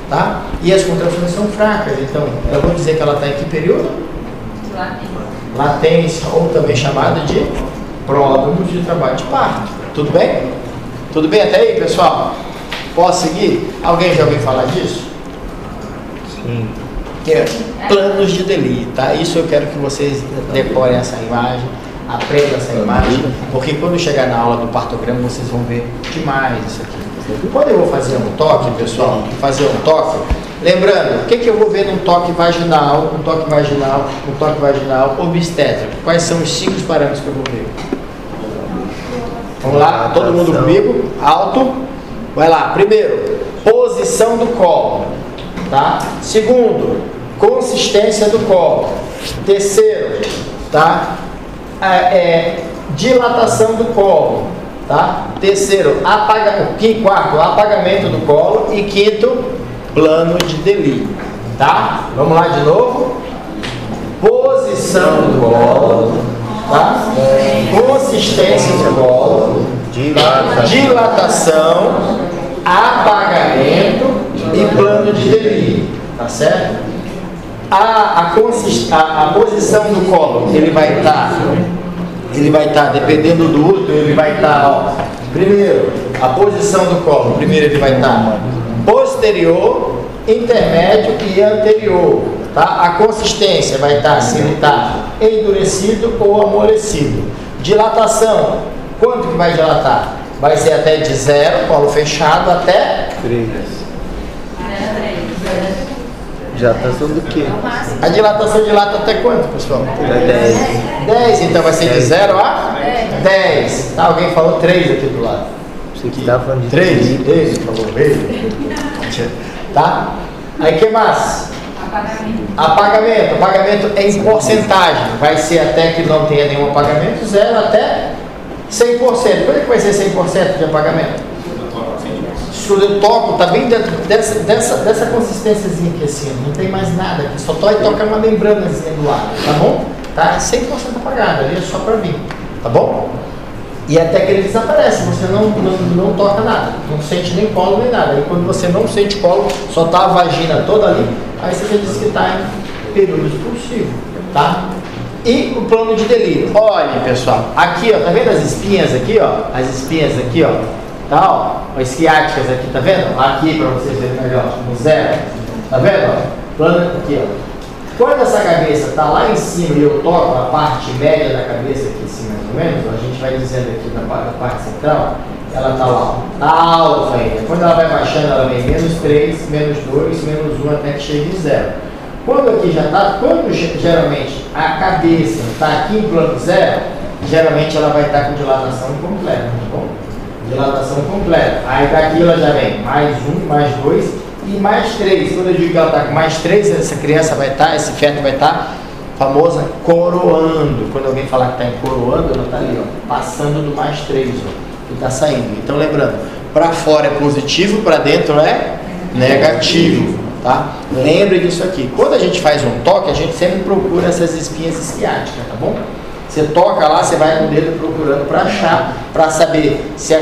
tá? E as contrações são fracas, então eu vou dizer que ela está em que período? Latência, ou também chamada de pródromos de trabalho de parto. Tudo bem? Tudo bem até aí, pessoal? Posso seguir? Alguém já ouviu falar disso? Sim. Que é planos de Delis, tá? Isso eu quero que vocês decorem essa imagem. Aprenda essa imagem, porque quando chegar na aula do partograma vocês vão ver demais isso aqui. Quando eu vou fazer um toque, pessoal, lembrando, o que eu vou ver num toque vaginal, obstétrico? Quais são os 5 parâmetros que eu vou ver? Vamos lá, todo mundo comigo? Alto. Vai lá. Primeiro, posição do colo, tá? Segundo, consistência do colo. Terceiro, tá? Dilatação do colo, tá? Terceiro, quarto, apagamento do colo e quinto, plano de Delis, tá? Vamos lá de novo. Posição do colo, tá? Consistência do colo, dilatação, apagamento e plano de Delis, tá certo? A posição do colo, ele vai estar, dependendo do útero, ele vai estar, primeiro, a posição do colo, primeiro ele vai estar posterior, intermédio e anterior, tá? A consistência vai estar, se ele está endurecido ou amolecido. Dilatação, quanto que vai dilatar? Vai ser até de 0, colo fechado, até 3. Dilatação do quê? A dilatação dilata até quanto, pessoal? 10, então vai ser de 0 a 10. Tá, alguém falou 3 aqui do lado. Você que tá falando de 3? Ele falou ele. Tá? Aí o que mais? Apagamento. Apagamento é em porcentagem. Vai ser até que não tenha nenhum apagamento, 0 até 100%. Quando é que vai ser 100% de apagamento? Quando eu toco, está bem dentro dessa consistênciazinha aqui assim, não tem mais nada aqui, só toca uma membranazinha do lado, tá bom? Tá 100% apagado, ali é só para vir, tá bom? E até que ele desaparece, você não toca nada, não sente nem colo nem nada. E quando você não sente colo, só tá a vagina toda ali, aí você já disse que está em período expulsivo, tá? E o plano de Delis, olha pessoal, aqui ó, tá vendo as espinhas aqui ó, tá, ó, as ciáticas aqui, tá vendo? Aqui para vocês verem melhor, no 0, tá vendo? Ó? Plano aqui, ó. Quando essa cabeça tá lá em cima e eu toco a parte média da cabeça aqui em cima, mais ou menos, ó, a gente vai dizendo aqui na parte central, ela tá lá, ó, tá alta ainda. Quando ela vai baixando, ela vem -3, -2, -1 até que chegue em 0. Quando aqui já tá, quando geralmente a cabeça tá aqui em plano 0, geralmente ela vai estar com dilatação completa, tá bom? Dilatação completa. Aí daqui ela já vem +1, +2 e +3. Quando eu digo que ela está com +3, essa criança vai estar, esse feto vai estar famosa coroando. Quando alguém falar que está coroando, ela está ali, ó, passando do +3, ó, e está saindo. Então lembrando, para fora é positivo, para dentro é negativo, tá? Lembre disso aqui. Quando a gente faz um toque, a gente sempre procura essas espinhas isquiáticas, tá bom? Você toca lá, você vai no dedo procurando para achar, para saber se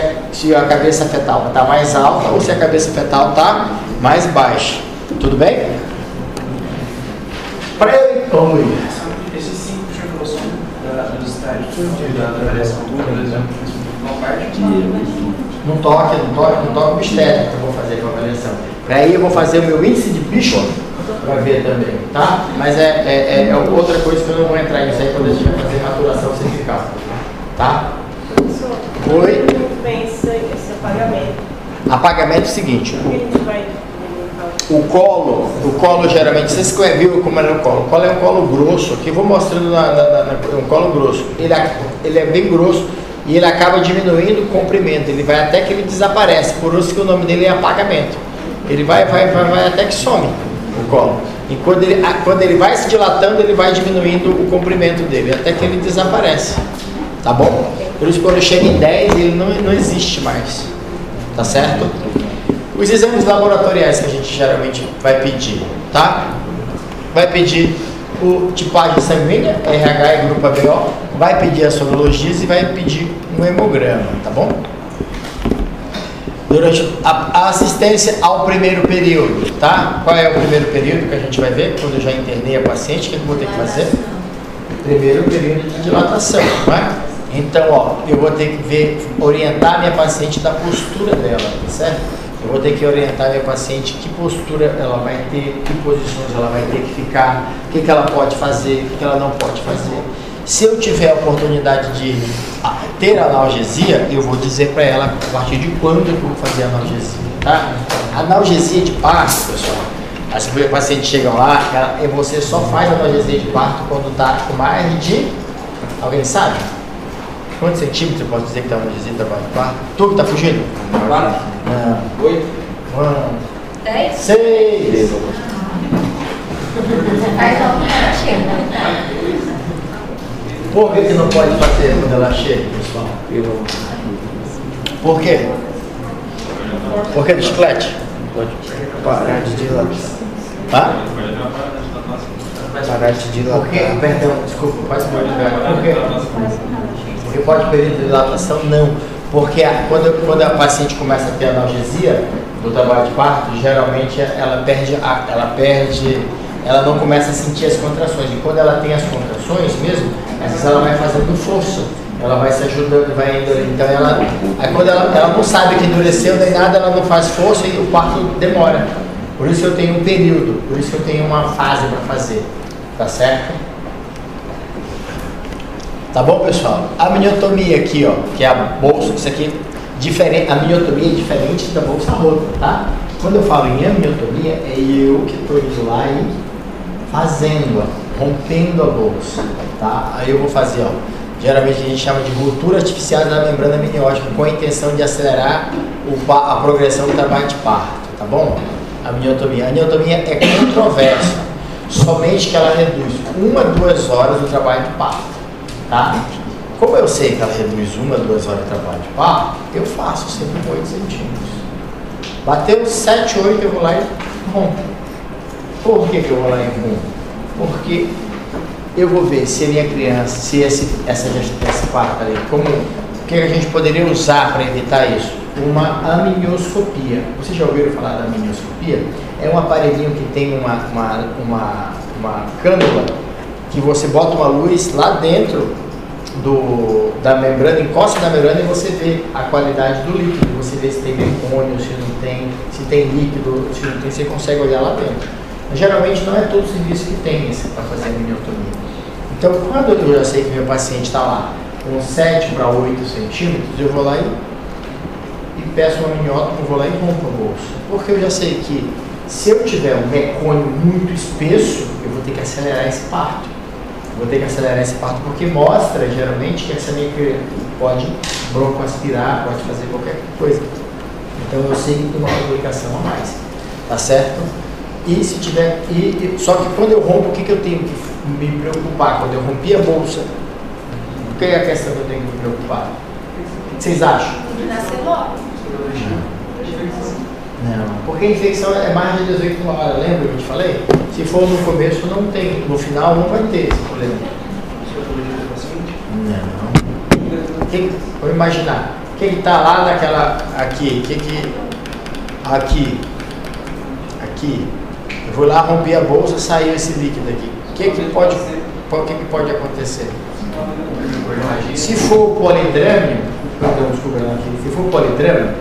a cabeça fetal está mais alta ou se a cabeça fetal está mais baixa. Tudo bem? Esses 5 que você falou são dos estágios da avaliação, por exemplo, não parte Não toque obstétrico que eu vou fazer com a avaliação. Aí eu vou fazer o meu índice de Bishop para ver também, tá? Mas é outra coisa que eu não vou entrar nisso aí quando a gente vai fazer maturação cervical, tá? Oi? Pensa esse apagamento. Apagamento é o seguinte, A gente vai o colo geralmente, vocês viram como era o colo? O colo é um colo grosso, aqui eu vou mostrando um colo grosso. Ele é bem grosso e ele acaba diminuindo o comprimento, ele vai até que ele desaparece, por isso que o nome dele é apagamento. Ele vai até que some o colo. E quando ele vai se dilatando, ele vai diminuindo o comprimento dele, até que ele desaparece. Tá bom? Por isso quando chega em 10, ele não existe mais. Tá certo? Os exames laboratoriais que a gente geralmente vai pedir, tá? Vai pedir o tipagem sanguínea, RH e grupo ABO, vai pedir a sorologia e vai pedir um hemograma, tá bom? Durante a assistência ao primeiro período, tá? Qual é o primeiro período que a gente vai ver? Quando eu já internei a paciente, o que eu vou ter que fazer? Primeiro período de dilatação, não é? Então, ó, eu vou ter que orientar minha paciente da postura dela, tá certo? Eu vou ter que orientar minha paciente que postura ela vai ter, que posições ela vai ter que ficar, o que ela pode fazer, o que ela não pode fazer. Se eu tiver a oportunidade de ter analgesia, eu vou dizer para ela a partir de quando eu vou fazer a analgesia, tá? A analgesia de parto, pessoal, as pacientes chegam lá, você só faz a analgesia de parto quando está com mais de, alguém sabe? Quantos centímetros eu posso dizer que está analgesia de trabalho de parto? Tu que está fugindo? 4? Não. 8? 10? 6. Faz a hora chega. Por que não pode fazer quando ela chega, pessoal? Por quê? Por que do chiclete? Pode parar de dilatar. Hã? Parar de dilatar. Por quê? Perdão, desculpa, quase muito velho. Por quê? Porque pode período de dilatação? Não. Porque quando a paciente começa a ter analgesia do trabalho de parto, geralmente ela não começa a sentir as contrações. E quando ela tem as contrações mesmo, às vezes ela vai fazendo força, ela vai se ajudando, vai indo. Então aí quando ela não sabe que endureceu nem nada, ela não faz força e o parto demora. Por isso eu tenho um período, por isso que eu tenho uma fase para fazer. Tá certo? Tá bom, pessoal? A amniotomia aqui, ó, que é a bolsa, isso aqui diferente, a amniotomia é diferente da bolsa rota, tá? Quando eu falo em amniotomia, é eu que estou indo lá e fazendo, ó, rompendo a bolsa, tá? Aí eu vou fazer, ó, geralmente a gente chama de ruptura artificial da membrana amniótica, com a intenção de acelerar a progressão do trabalho de parto, tá bom? A amniotomia. A amniotomia é controversa, somente que ela reduz 1 a 2 horas do trabalho de parto. Tá? Como eu sei que ela reduz 1 a 2 horas de trabalho de parto, eu faço sempre 8 centímetros. Bateu 7, 8, eu vou lá e rompo. Por que eu vou lá e rompo? Porque eu vou ver se a minha criança, se esse parto ali, o que a gente poderia usar para evitar isso? Uma amnioscopia. Vocês já ouviram falar da amnioscopia? É um aparelhinho que tem uma cânula que você bota uma luz lá dentro da membrana, encosta na membrana e você vê a qualidade do líquido, você vê se tem mecônio, se não tem, se tem líquido, se não tem, você consegue olhar lá dentro. Mas, geralmente não é todo serviço que tem esse para fazer a amniotomia. Então, quando eu já sei que meu paciente está lá com 7 para 8 centímetros, eu vou lá e peço um amniótomo, vou lá e rompo a bolsa. Porque eu já sei que se eu tiver um mecônio muito espesso, eu vou ter que acelerar esse parto. Vou ter que acelerar esse parto porque mostra, geralmente, que essa minha criança pode broncoaspirar, pode fazer qualquer coisa. Então eu sei que tem uma complicação a mais. Tá certo? E se tiver. Só que quando eu rompo, o que eu tenho que me preocupar? Quando eu rompi a bolsa, o que é a questão que eu tenho que me preocupar? O que vocês acham? Nascer logo. Não, porque a infecção é mais de 18 horas, lembra que eu te falei? Se for no começo não tem, no final não vai ter esse problema. Não. Vou imaginar. O que está lá naquela... Aqui. Aqui. Eu vou lá, rompi a bolsa, saiu esse líquido aqui. O que pode acontecer? Se for polidrame, se for polidrame,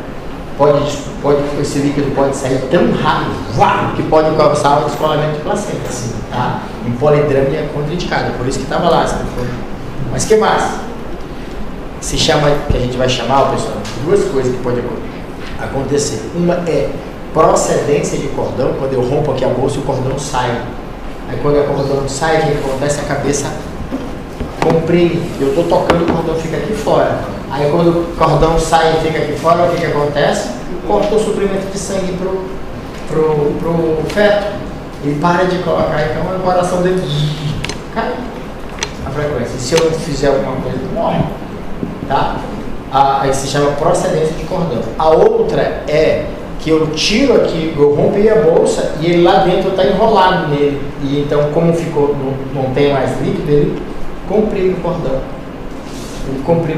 esse líquido pode sair tão rápido que pode causar o descolamento de placenta, assim, tá? Em polidrame é contraindicado, por isso que estava lá. Mas o que mais? Se chama, que a gente vai chamar, pessoal, duas coisas que podem acontecer. Uma é procedência de cordão, quando eu rompo aqui a bolsa e o cordão sai. Aí quando o cordão sai, o que acontece? A cabeça comprime. Eu estou tocando, o cordão fica aqui fora. Aí quando o cordão sai e fica aqui fora, o que acontece? Corta o suprimento de sangue pro feto. Ele para de colocar, então o coração dele cai a frequência. E se eu não fizer alguma coisa, morre. Tá? Aí se chama procedência de cordão. A outra é que eu tiro aqui, eu rompi a bolsa e ele lá dentro está enrolado nele. E então, como ficou, não tem mais líquido, ele comprime o cordão. Quando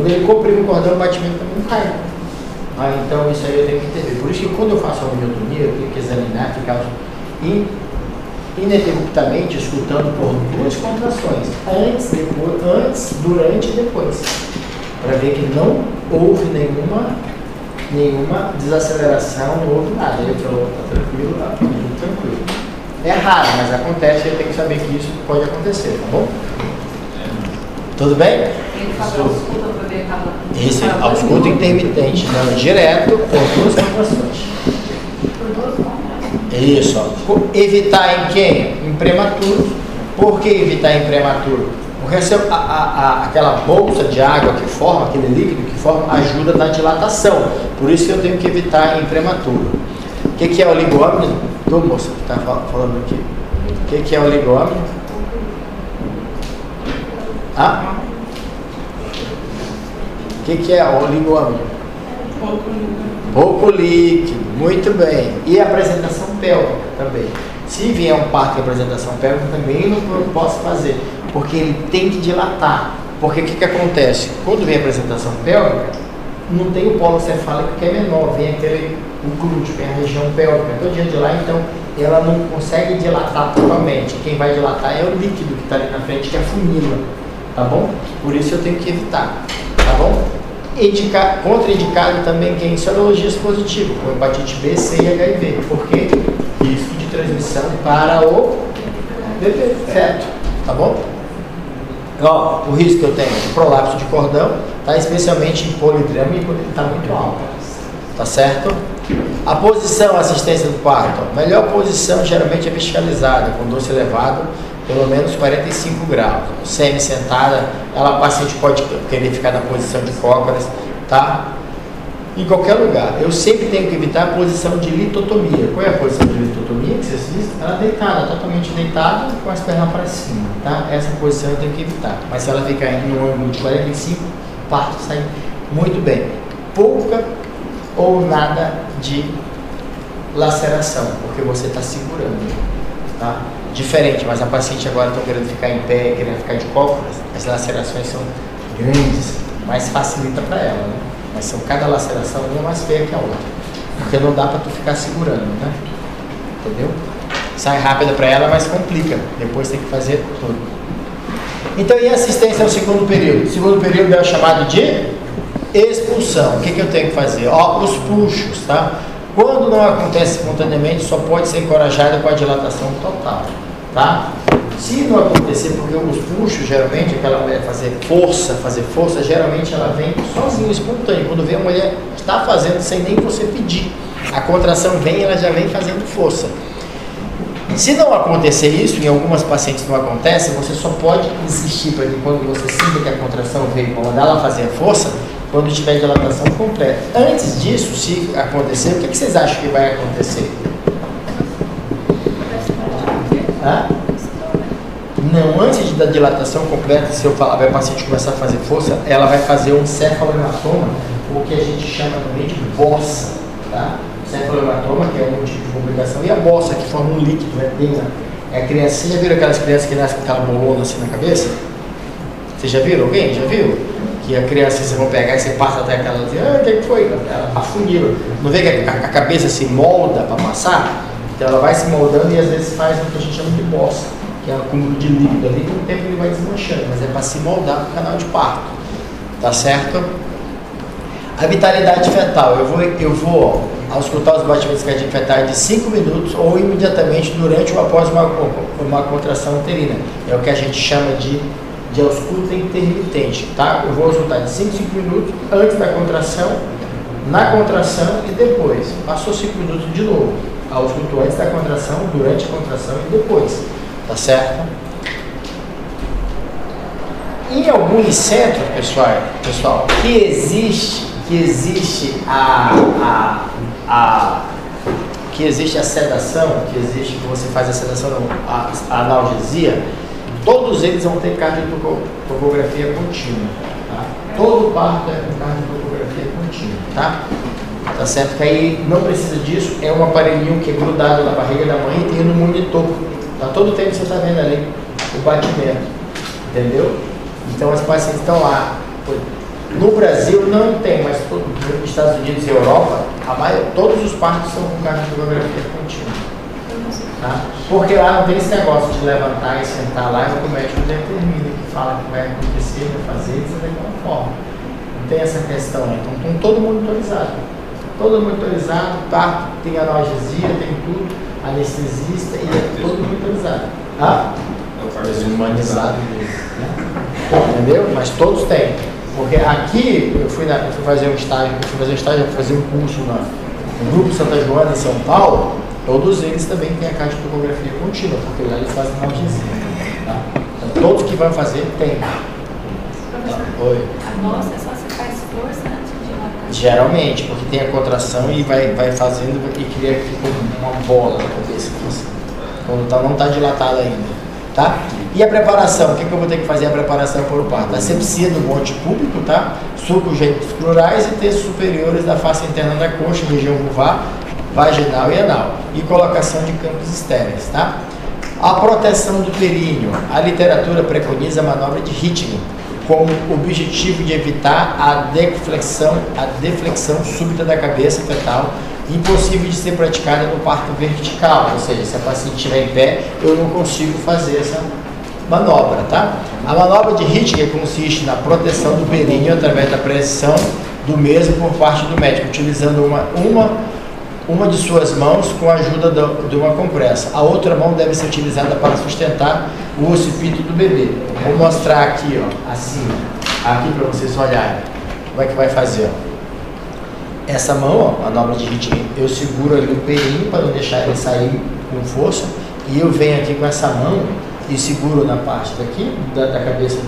ele comprime o cordão, o batimento também não cai. Então isso aí eu tenho que entender. Por isso que quando eu faço a homeotonia, eu tenho que examinar, ficar ininterruptamente escutando por duas contrações. Antes, durante e depois. Para ver que não houve nenhuma desaceleração, não houve nada. Ele falou, tá tranquilo, tá tudo tranquilo. É raro, mas acontece, eu tenho que saber que isso pode acontecer, tá bom? Tudo bem? Ele faz ausculta para ver cada... Esse ausculto intermitente, não direto, por duas contrações. Isso, ó. Evitar em quem? Em prematuro. Por que evitar em prematuro? Porque aquela bolsa de água que forma, aquele líquido que forma, ajuda na dilatação. Por isso que eu tenho que evitar em prematuro. O que é oligômeno? Tu, moça, que está falando aqui. O que é oligômeno? O que é oligômeno? Pouco líquido, muito bem. E a apresentação pélvica também. Se vier um parto de apresentação pélvica, também não posso fazer, porque ele tem que dilatar. Porque o que acontece? Quando vem a apresentação pélvica, não tem o polo cefálico que é menor, vem o glúteo, vem a região pélvica, todo dia de lá, então ela não consegue dilatar totalmente. Quem vai dilatar é o líquido que está ali na frente, que é a funila, tá bom? Por isso eu tenho que evitar, tá bom? Contraindicado também quem sorologias positivas, como hepatite B, C e HIV, porque risco de transmissão para o bebê, feto, tá bom? Ó, o risco que eu tenho de prolapso de cordão, tá, especialmente em polidrame, quando ele está muito alto, tá certo? A posição, assistência do parto, ó, melhor posição geralmente é verticalizada, com dorso elevado, pelo menos 45 graus. Semi-sentada, a paciente pode querer ficar na posição de cócoras, tá? Em qualquer lugar. Eu sempre tenho que evitar a posição de litotomia. Qual é a posição de litotomia que vocês viram? Ela deitada, totalmente deitada, com as pernas para cima, tá? Essa posição eu tenho que evitar. Mas se ela ficar em um ângulo de 45, o parto sai muito bem. Pouca ou nada de laceração, porque você está segurando, tá? Diferente, mas a paciente agora está querendo ficar em pé, querendo ficar de cócoras, as lacerações são grandes, mas facilita para ela, né? Mas são cada laceração uma mais feia que a outra, porque não dá para tu ficar segurando, né? Entendeu? Sai rápida para ela, mas complica, depois tem que fazer tudo. Então, e assistência ao segundo período? O segundo período é o chamado de expulsão. O que eu tenho que fazer? Ó, os puxos, tá? Quando não acontece espontaneamente, só pode ser encorajado com a dilatação total, tá? Se não acontecer, porque os puxos, geralmente, aquela mulher fazer força, geralmente ela vem sozinha, espontânea. Quando vê a mulher está fazendo sem nem você pedir, a contração vem, ela já vem fazendo força. Se não acontecer isso, em algumas pacientes não acontece, você só pode insistir para que quando você sinta que a contração veio, para mandar ela fazer a força, quando tiver dilatação completa. Antes disso, se acontecer, o que vocês acham que vai acontecer? Não, antes da dilatação completa, se eu falar, vai a paciente começar a fazer força, ela vai fazer um cefalohematoma, o que a gente chama também de bossa, tá? Cefalohematoma, que é um tipo de complicação, e a bossa, que forma um líquido, né? Tem a criança, você já viram aquelas crianças que nascem com aquela bolona assim na cabeça? Vocês já viram? Alguém já viu? Que a criança, vocês vão pegar e você passa até aquela, o que foi? Ela afunila. Não vê que a cabeça se molda para passar? Então ela vai se moldando e às vezes faz o que a gente chama de bossa, que é um acúmulo de líquido ali, com o tempo ele vai desmanchando, mas é para se moldar para o canal de parto. Tá certo? A vitalidade fetal, eu vou auscultar os batimentos cardíacos fetais de 5 minutos ou imediatamente durante ou após uma contração uterina. É o que a gente chama de ausculta intermitente, tá? Eu vou auscultar de 5 minutos antes da contração, na contração e depois. Passou 5 minutos de novo. Ausculto antes da contração, durante a contração e depois. Tá certo? Em alguns centros, pessoal, que existe a sedação, que você faz a sedação, a analgesia, todos eles vão ter cardiotocografia contínua. Tá? Todo parto é com cardiotocografia contínua. Tá certo? Que aí não precisa disso, é um aparelhinho que é grudado na barriga da mãe e tem no monitor. Tá? Todo tempo você está vendo ali o batimento. Entendeu? Então as pacientes estão lá. No Brasil não tem, mas nos Estados Unidos e Europa, todos os partos são com cardiotocografia contínua. Tá? Porque lá não tem esse negócio de levantar e sentar lá e o médico determina, que fala que vai acontecer, vai fazer isso daquela forma. Não tem essa questão, então estão todo monitorizado. Todo monitorizado, parto, tem analgesia, tem tudo, anestesista e é todo monitorizado. Desumanizado mesmo. Entendeu? Mas todos têm. Porque aqui eu fui fazer um estágio, fazer um curso no Grupo Santa Joana em São Paulo, todos eles também têm a cardiotocografia contínua, porque lá eles fazem analgesia. Tá? Então todos que vão fazer têm. Oi. A nossa é só se faz força antes de latar. Geralmente, porque tem a contração e vai fazendo e cria uma bola na cabeça. Quando não está dilatada ainda. Tá? E a preparação, o que eu vou ter que fazer a preparação para o parto? Asepsia do monte público, tá? Sucos pleurais e terços superiores da face interna da coxa, região vulvar, vaginal e anal. E colocação de campos estéreis, tá? A proteção do períneo. A literatura preconiza a manobra de Hitching, com o objetivo de evitar a deflexão súbita da cabeça fetal, impossível de ser praticada no parto vertical, ou seja, se a paciente estiver em pé, eu não consigo fazer essa manobra, tá? A manobra de Hitching consiste na proteção do períneo através da pressão do mesmo por parte do médico, utilizando uma de suas mãos com a ajuda de uma compressa. A outra mão deve ser utilizada para sustentar o occipito do bebê. Vou mostrar aqui, ó, assim, aqui para vocês olharem. Como é que vai fazer, ó? Essa mão, ó, a manobra de Hitching, eu seguro ali o períneo para não deixar ele sair com força, e eu venho aqui com essa mão e seguro na parte daqui, da cabeça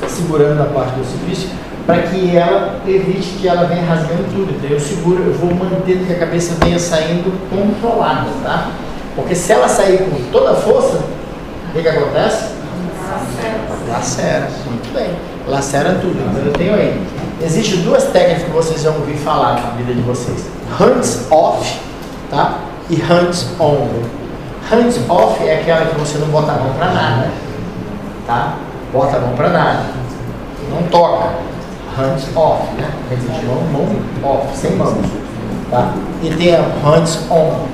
segurando na parte do occipício, para que ela evite que ela venha rasgando tudo. Então eu seguro, eu vou mantendo que a cabeça venha saindo controlada, tá? Porque se ela sair com toda a força, o que acontece? Lacera. Muito bem. Lacera tudo. Então eu tenho aí. Existem duas técnicas que vocês vão ouvir falar na vida de vocês. Hands off, tá? E hands on. Hands off é aquela que você não bota a mão para nada, tá? Bota a mão para nada. Não toca. Hands off, né? Quer dizer, mão off, sem mãos, tá? E tem a hands on.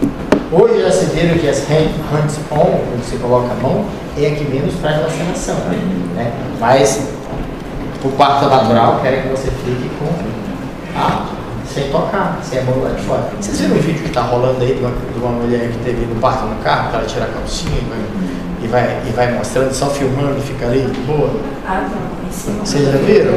Hoje já se viram que as hands on, quando você coloca a mão, é a que menos faz laceração, né? Mas o parto natural querem que você fique com sem tocar, sem a mão lá de fora. Vocês viram o vídeo que está rolando aí de uma mulher que teve no parto no carro, que ela tira a calcinha e vai mostrando, só filmando, fica ali de boa? Ah, não. Vocês já viram?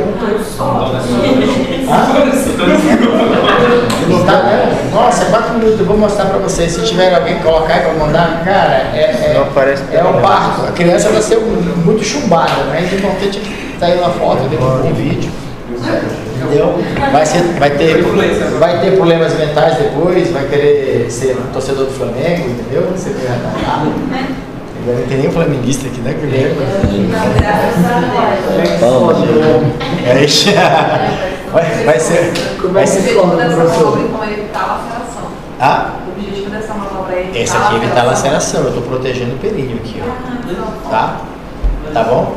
Não tá, né? Nossa, 4 minutos, eu vou mostrar pra vocês. Se tiver alguém que colocar e pra mandar, cara, é um parto. A criança vai ser muito chumbada, mas o importante é que tá aí uma foto, um vídeo. Entendeu? Vai ter problemas mentais depois, vai querer ser torcedor do Flamengo, entendeu? Você quer retardado. Não tem nenhum flamenguista aqui, né, Guilherme? Vai ser como, professor? Como evitar a laceração. O objetivo dessa manobra é evitar esse aqui é evitar a laceração. Eu estou protegendo o períneo aqui, ó. Tá? Tá bom?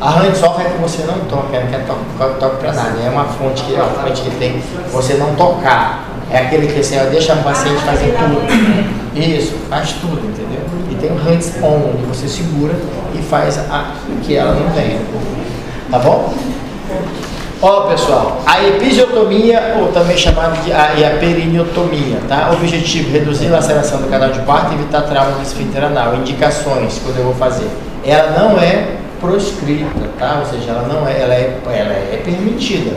A hands-off é que você não toca, não quer toque para nada. É uma fonte que tem você não tocar. É aquele que assim, deixa o paciente fazer tudo. Isso, faz tudo, entendeu? E tem o hands-on, onde você segura e faz que ela não venha. Tá bom? Ó, pessoal, a episiotomia, ou também chamada de a periniotomia, tá? Objetivo: reduzir a laceração do canal de parto e evitar trauma no esfíncter anal. Indicações, quando eu vou fazer. Ela não é proscrita, tá? Ou seja, ela é permitida.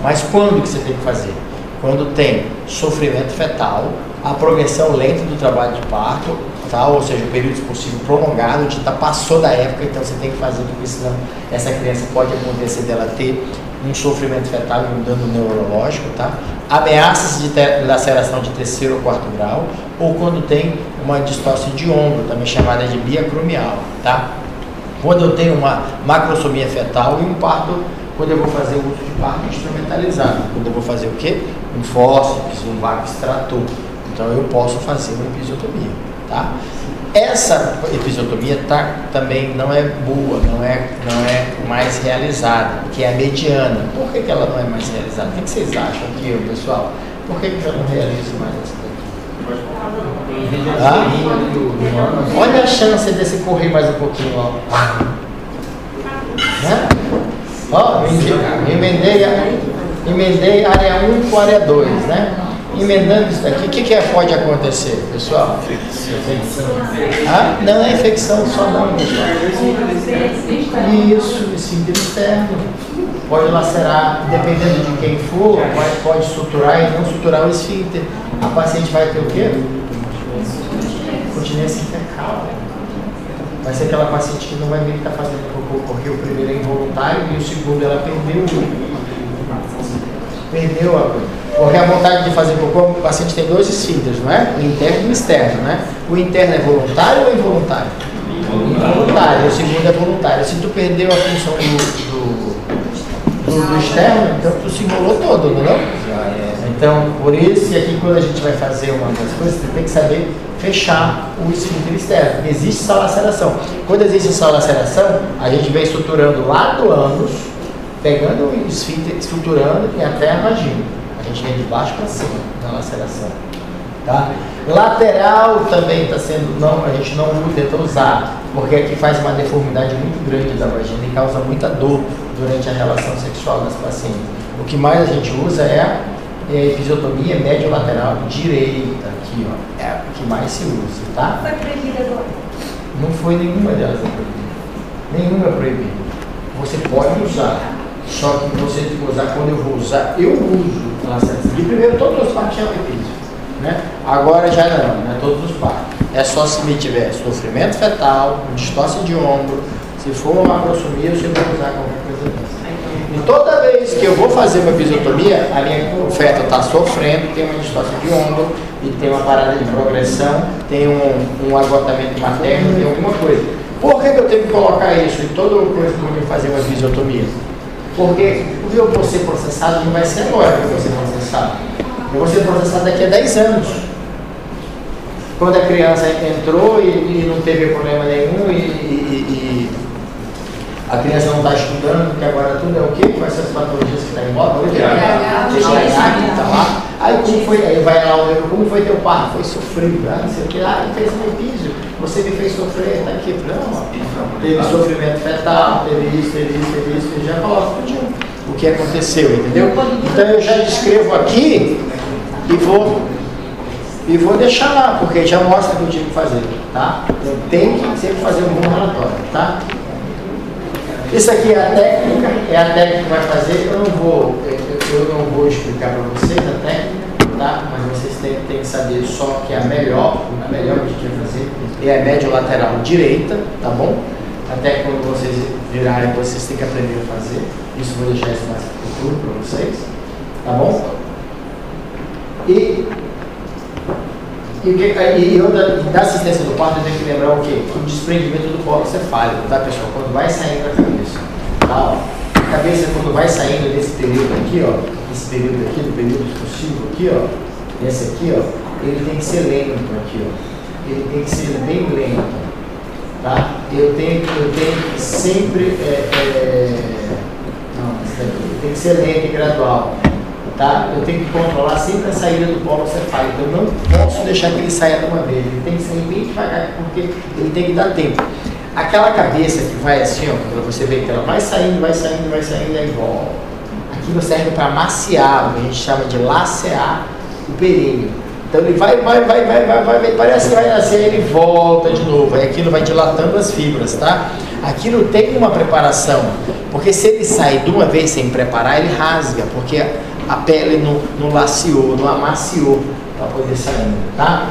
Mas quando que você tem que fazer? Quando tem sofrimento fetal, a progressão lenta do trabalho de parto, tá? Ou seja, o período expulsivo prolongado, passou da época, então você tem que fazer, porque senão essa criança pode acontecer dela ter um sofrimento fetal e um dano neurológico, tá? Ameaças de laceração de 3º ou 4º grau, ou quando tem uma distócia de ombro, também chamada de biacromial, tá? Quando eu tenho uma macrosomia fetal e um parto, quando eu vou fazer o uso de parto instrumentalizado, quando eu vou fazer o quê? Um fórceps, um vaco extrator. Então eu posso fazer uma episiotomia, tá? Essa episiotomia também não é boa, não é mais realizada, que é a mediana. Por que ela não é mais realizada? O que vocês acham aqui, pessoal? Por que eu não realizo mais essa daqui? Olha a chance desse correr mais um pouquinho, ó. Né? Ó, emendei área 1 com área 2, né? Emendando isso daqui, o que pode acontecer, pessoal? Infecção. Não é infecção só não, pessoal. Isso, esfíncter externo. Pode lacerar, dependendo de quem for, pode suturar e não suturar o esfíncter. A paciente vai ter o quê? Continência fecal. Vai ser aquela paciente que não vai ver que está fazendo cocô, porque o primeiro é involuntário e o segundo ela perdeu a coisa. Porque a vontade de fazer cocô, o paciente tem 2 esfíncteres, não é? O interno e o externo, né? O interno é voluntário ou involuntário? Involuntário. O segundo é voluntário. Se tu perdeu a função do externo, então tu se enrolou todo, não é? Então, por isso que aqui quando a gente vai fazer uma das coisas, você tem que saber fechar o esfíncter externo. Existe essa laceração. Quando existe essa laceração, a gente vem estruturando lá do ânus, pegando o esfíncter, estruturando e até a vagina. A gente vem de baixo para cima na laceração. Tá? Lateral também está sendo, não, a gente não tenta usar, porque aqui faz uma deformidade muito grande da vagina e causa muita dor durante a relação sexual das pacientes. O que mais a gente usa é a episiotomia médio-lateral direita, aqui, ó, é a que mais se usa, tá? Foi proibida agora? Não foi nenhuma delas proibida. Nenhuma é proibida. Você pode usar, só que você tem que usar, quando eu vou usar, eu uso a laceração. De primeiro, todos os partos tinham episo, né? Agora já não é todos os partos. É só se me tiver sofrimento fetal, distócia de ombro, se for uma macrosomia, você vai usar qualquer coisa dessa. E toda vez que eu vou fazer uma episiotomia, o feto está sofrendo, tem uma distócia de ombro, e tem uma parada de progressão, tem um agotamento materno, tem alguma coisa. Por que eu tenho que colocar isso em toda coisa que eu vou fazer uma episiotomia? Porque o eu vou ser processado não vai ser agora que eu vou ser processado. Eu vou ser processado daqui a 10 anos. Quando a criança entrou e não teve problema nenhum e a criança não está estudando, porque agora tudo é o quê? Quais são as patologias que estão em moda hoje? Tá lá. Aí como foi? Aí vai lá o livro, como foi teu parto? Foi sofrido, não sei o que, ele fez um episódio, você me fez sofrer, tá aqui, não, teve sofrimento fetal, teve isso, já coloca tudo o que aconteceu, entendeu? Então eu já descrevo aqui e vou deixar lá, porque já mostra o que eu tive que fazer, tá? Eu tenho que sempre fazer um bom relatório, tá? Isso aqui é a técnica que vai fazer, eu não vou explicar para vocês a técnica, tá? Mas vocês têm que saber só que a melhor que a gente vai fazer é a médio lateral direita, tá bom? Até quando vocês virarem, vocês têm que aprender a fazer. Isso eu vou deixar isso mais para o futuro para vocês, tá bom? E outra, da assistência do parto, eu tenho que lembrar o quê? O desprendimento do colo cefálico, tá, pessoal? Quando vai saindo a cabeça, tá? Ó, a cabeça, quando vai saindo desse período aqui, ó, esse período aqui, do período expulsivo aqui, ó, esse aqui, ó, ele tem que ser lento aqui, ó. Ele tem que ser bem lento. Tá? Eu tenho que sempre tem que ser lento e gradual. Tá? Eu tenho que controlar sempre a saída do polo cefálico. Eu não posso deixar que ele saia de uma vez. Ele tem que sair bem devagar, porque ele tem que dar tempo. Aquela cabeça que vai assim, ó, quando você vê que ela vai saindo, e aí volta. Aquilo serve para maciar, o que a gente chama de lacear o períneo. Então ele vai, parece que vai nascer, aí ele volta de novo, aí aquilo vai dilatando as fibras, tá? Aquilo tem uma preparação, porque se ele sair de uma vez sem preparar, ele rasga, porque a pele não laceou, não amaciou para poder sair, tá?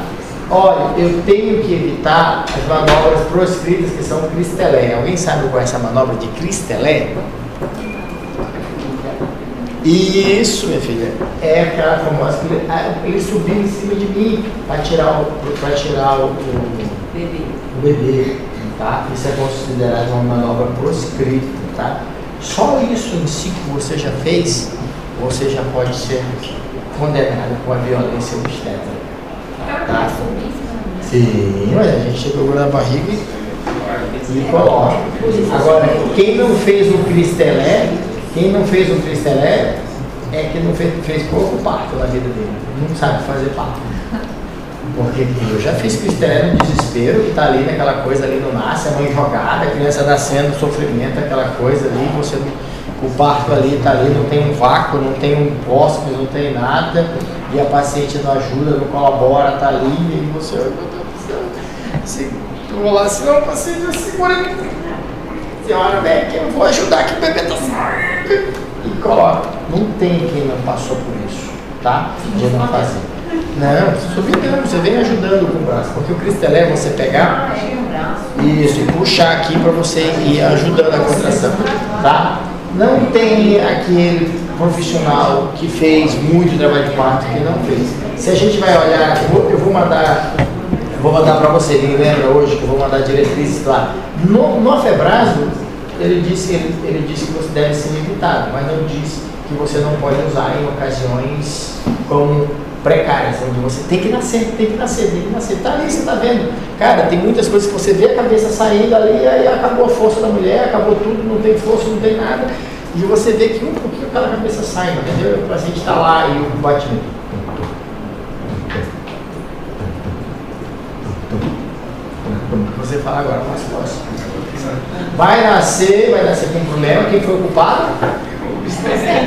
Olha, eu tenho que evitar as manobras proscritas que são cristelé. Alguém sabe qual é essa manobra de cristelé? Isso, minha filha, é aquela famosa que ele subiu em cima de mim para tirar o bebê, tá? Isso é considerado uma manobra proscrita, tá? Só isso em si que você já fez, você já pode ser condenado com a violência obstétrica. Tá? Sim, mas a gente chegou na barriga e coloca. Agora, quem não fez o cristelé é que não fez pouco parto na vida dele, não sabe fazer parto. Porque eu já fiz cristelé no desespero, que tá ali naquela coisa ali, não nasce, a mãe jogada, a criança nascendo, sofrimento, aquela coisa ali, o parto ali tá ali, não tem um vácuo, não tem um hóspede, não tem nada, e a paciente não ajuda, não colabora, tá ali, e você, meu Deus do céu, eu vou lá assim, não, paciente, segura aqui. Senhora, vem aqui, eu vou ajudar que o bebê tá saindo. E coloca. Não tem quem não passou por isso, tá? De não fazer. Não, você vem ajudando com o braço. Porque o cristelé é você pegar isso e puxar aqui para você ir ajudando a contração, tá? Não tem aquele profissional que fez muito trabalho de parto que não fez. Se a gente vai olhar, eu vou mandar para você, me lembra hoje que eu vou mandar diretrizes lá. No Afebraso, ele disse que você deve ser evitado, mas não disse que você não pode usar em ocasiões como precárias, onde você tem que nascer. Tá ali, você tá vendo. Cara, tem muitas coisas que você vê a cabeça saindo ali, aí acabou a força da mulher, acabou tudo, não tem força, não tem nada. E você vê que um pouquinho aquela cabeça sai, entendeu? O paciente está lá e o batimento. Você fala agora, mais próximo. Vai nascer com problema. Quem foi o culpado?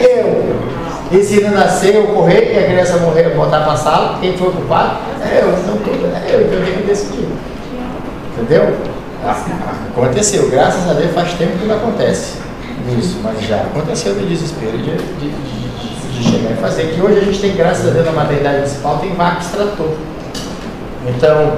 Eu. E se não nascer, eu correr e a criança morrer, voltar para a sala, quem foi o culpado? Eu. Então eu tenho que decidir. Entendeu? Aconteceu. Graças a Deus faz tempo que não acontece isso, mas já aconteceu no desespero de chegar e fazer. Que hoje a gente tem, graças a Deus, na maternidade municipal, tem vaca extrator. Então,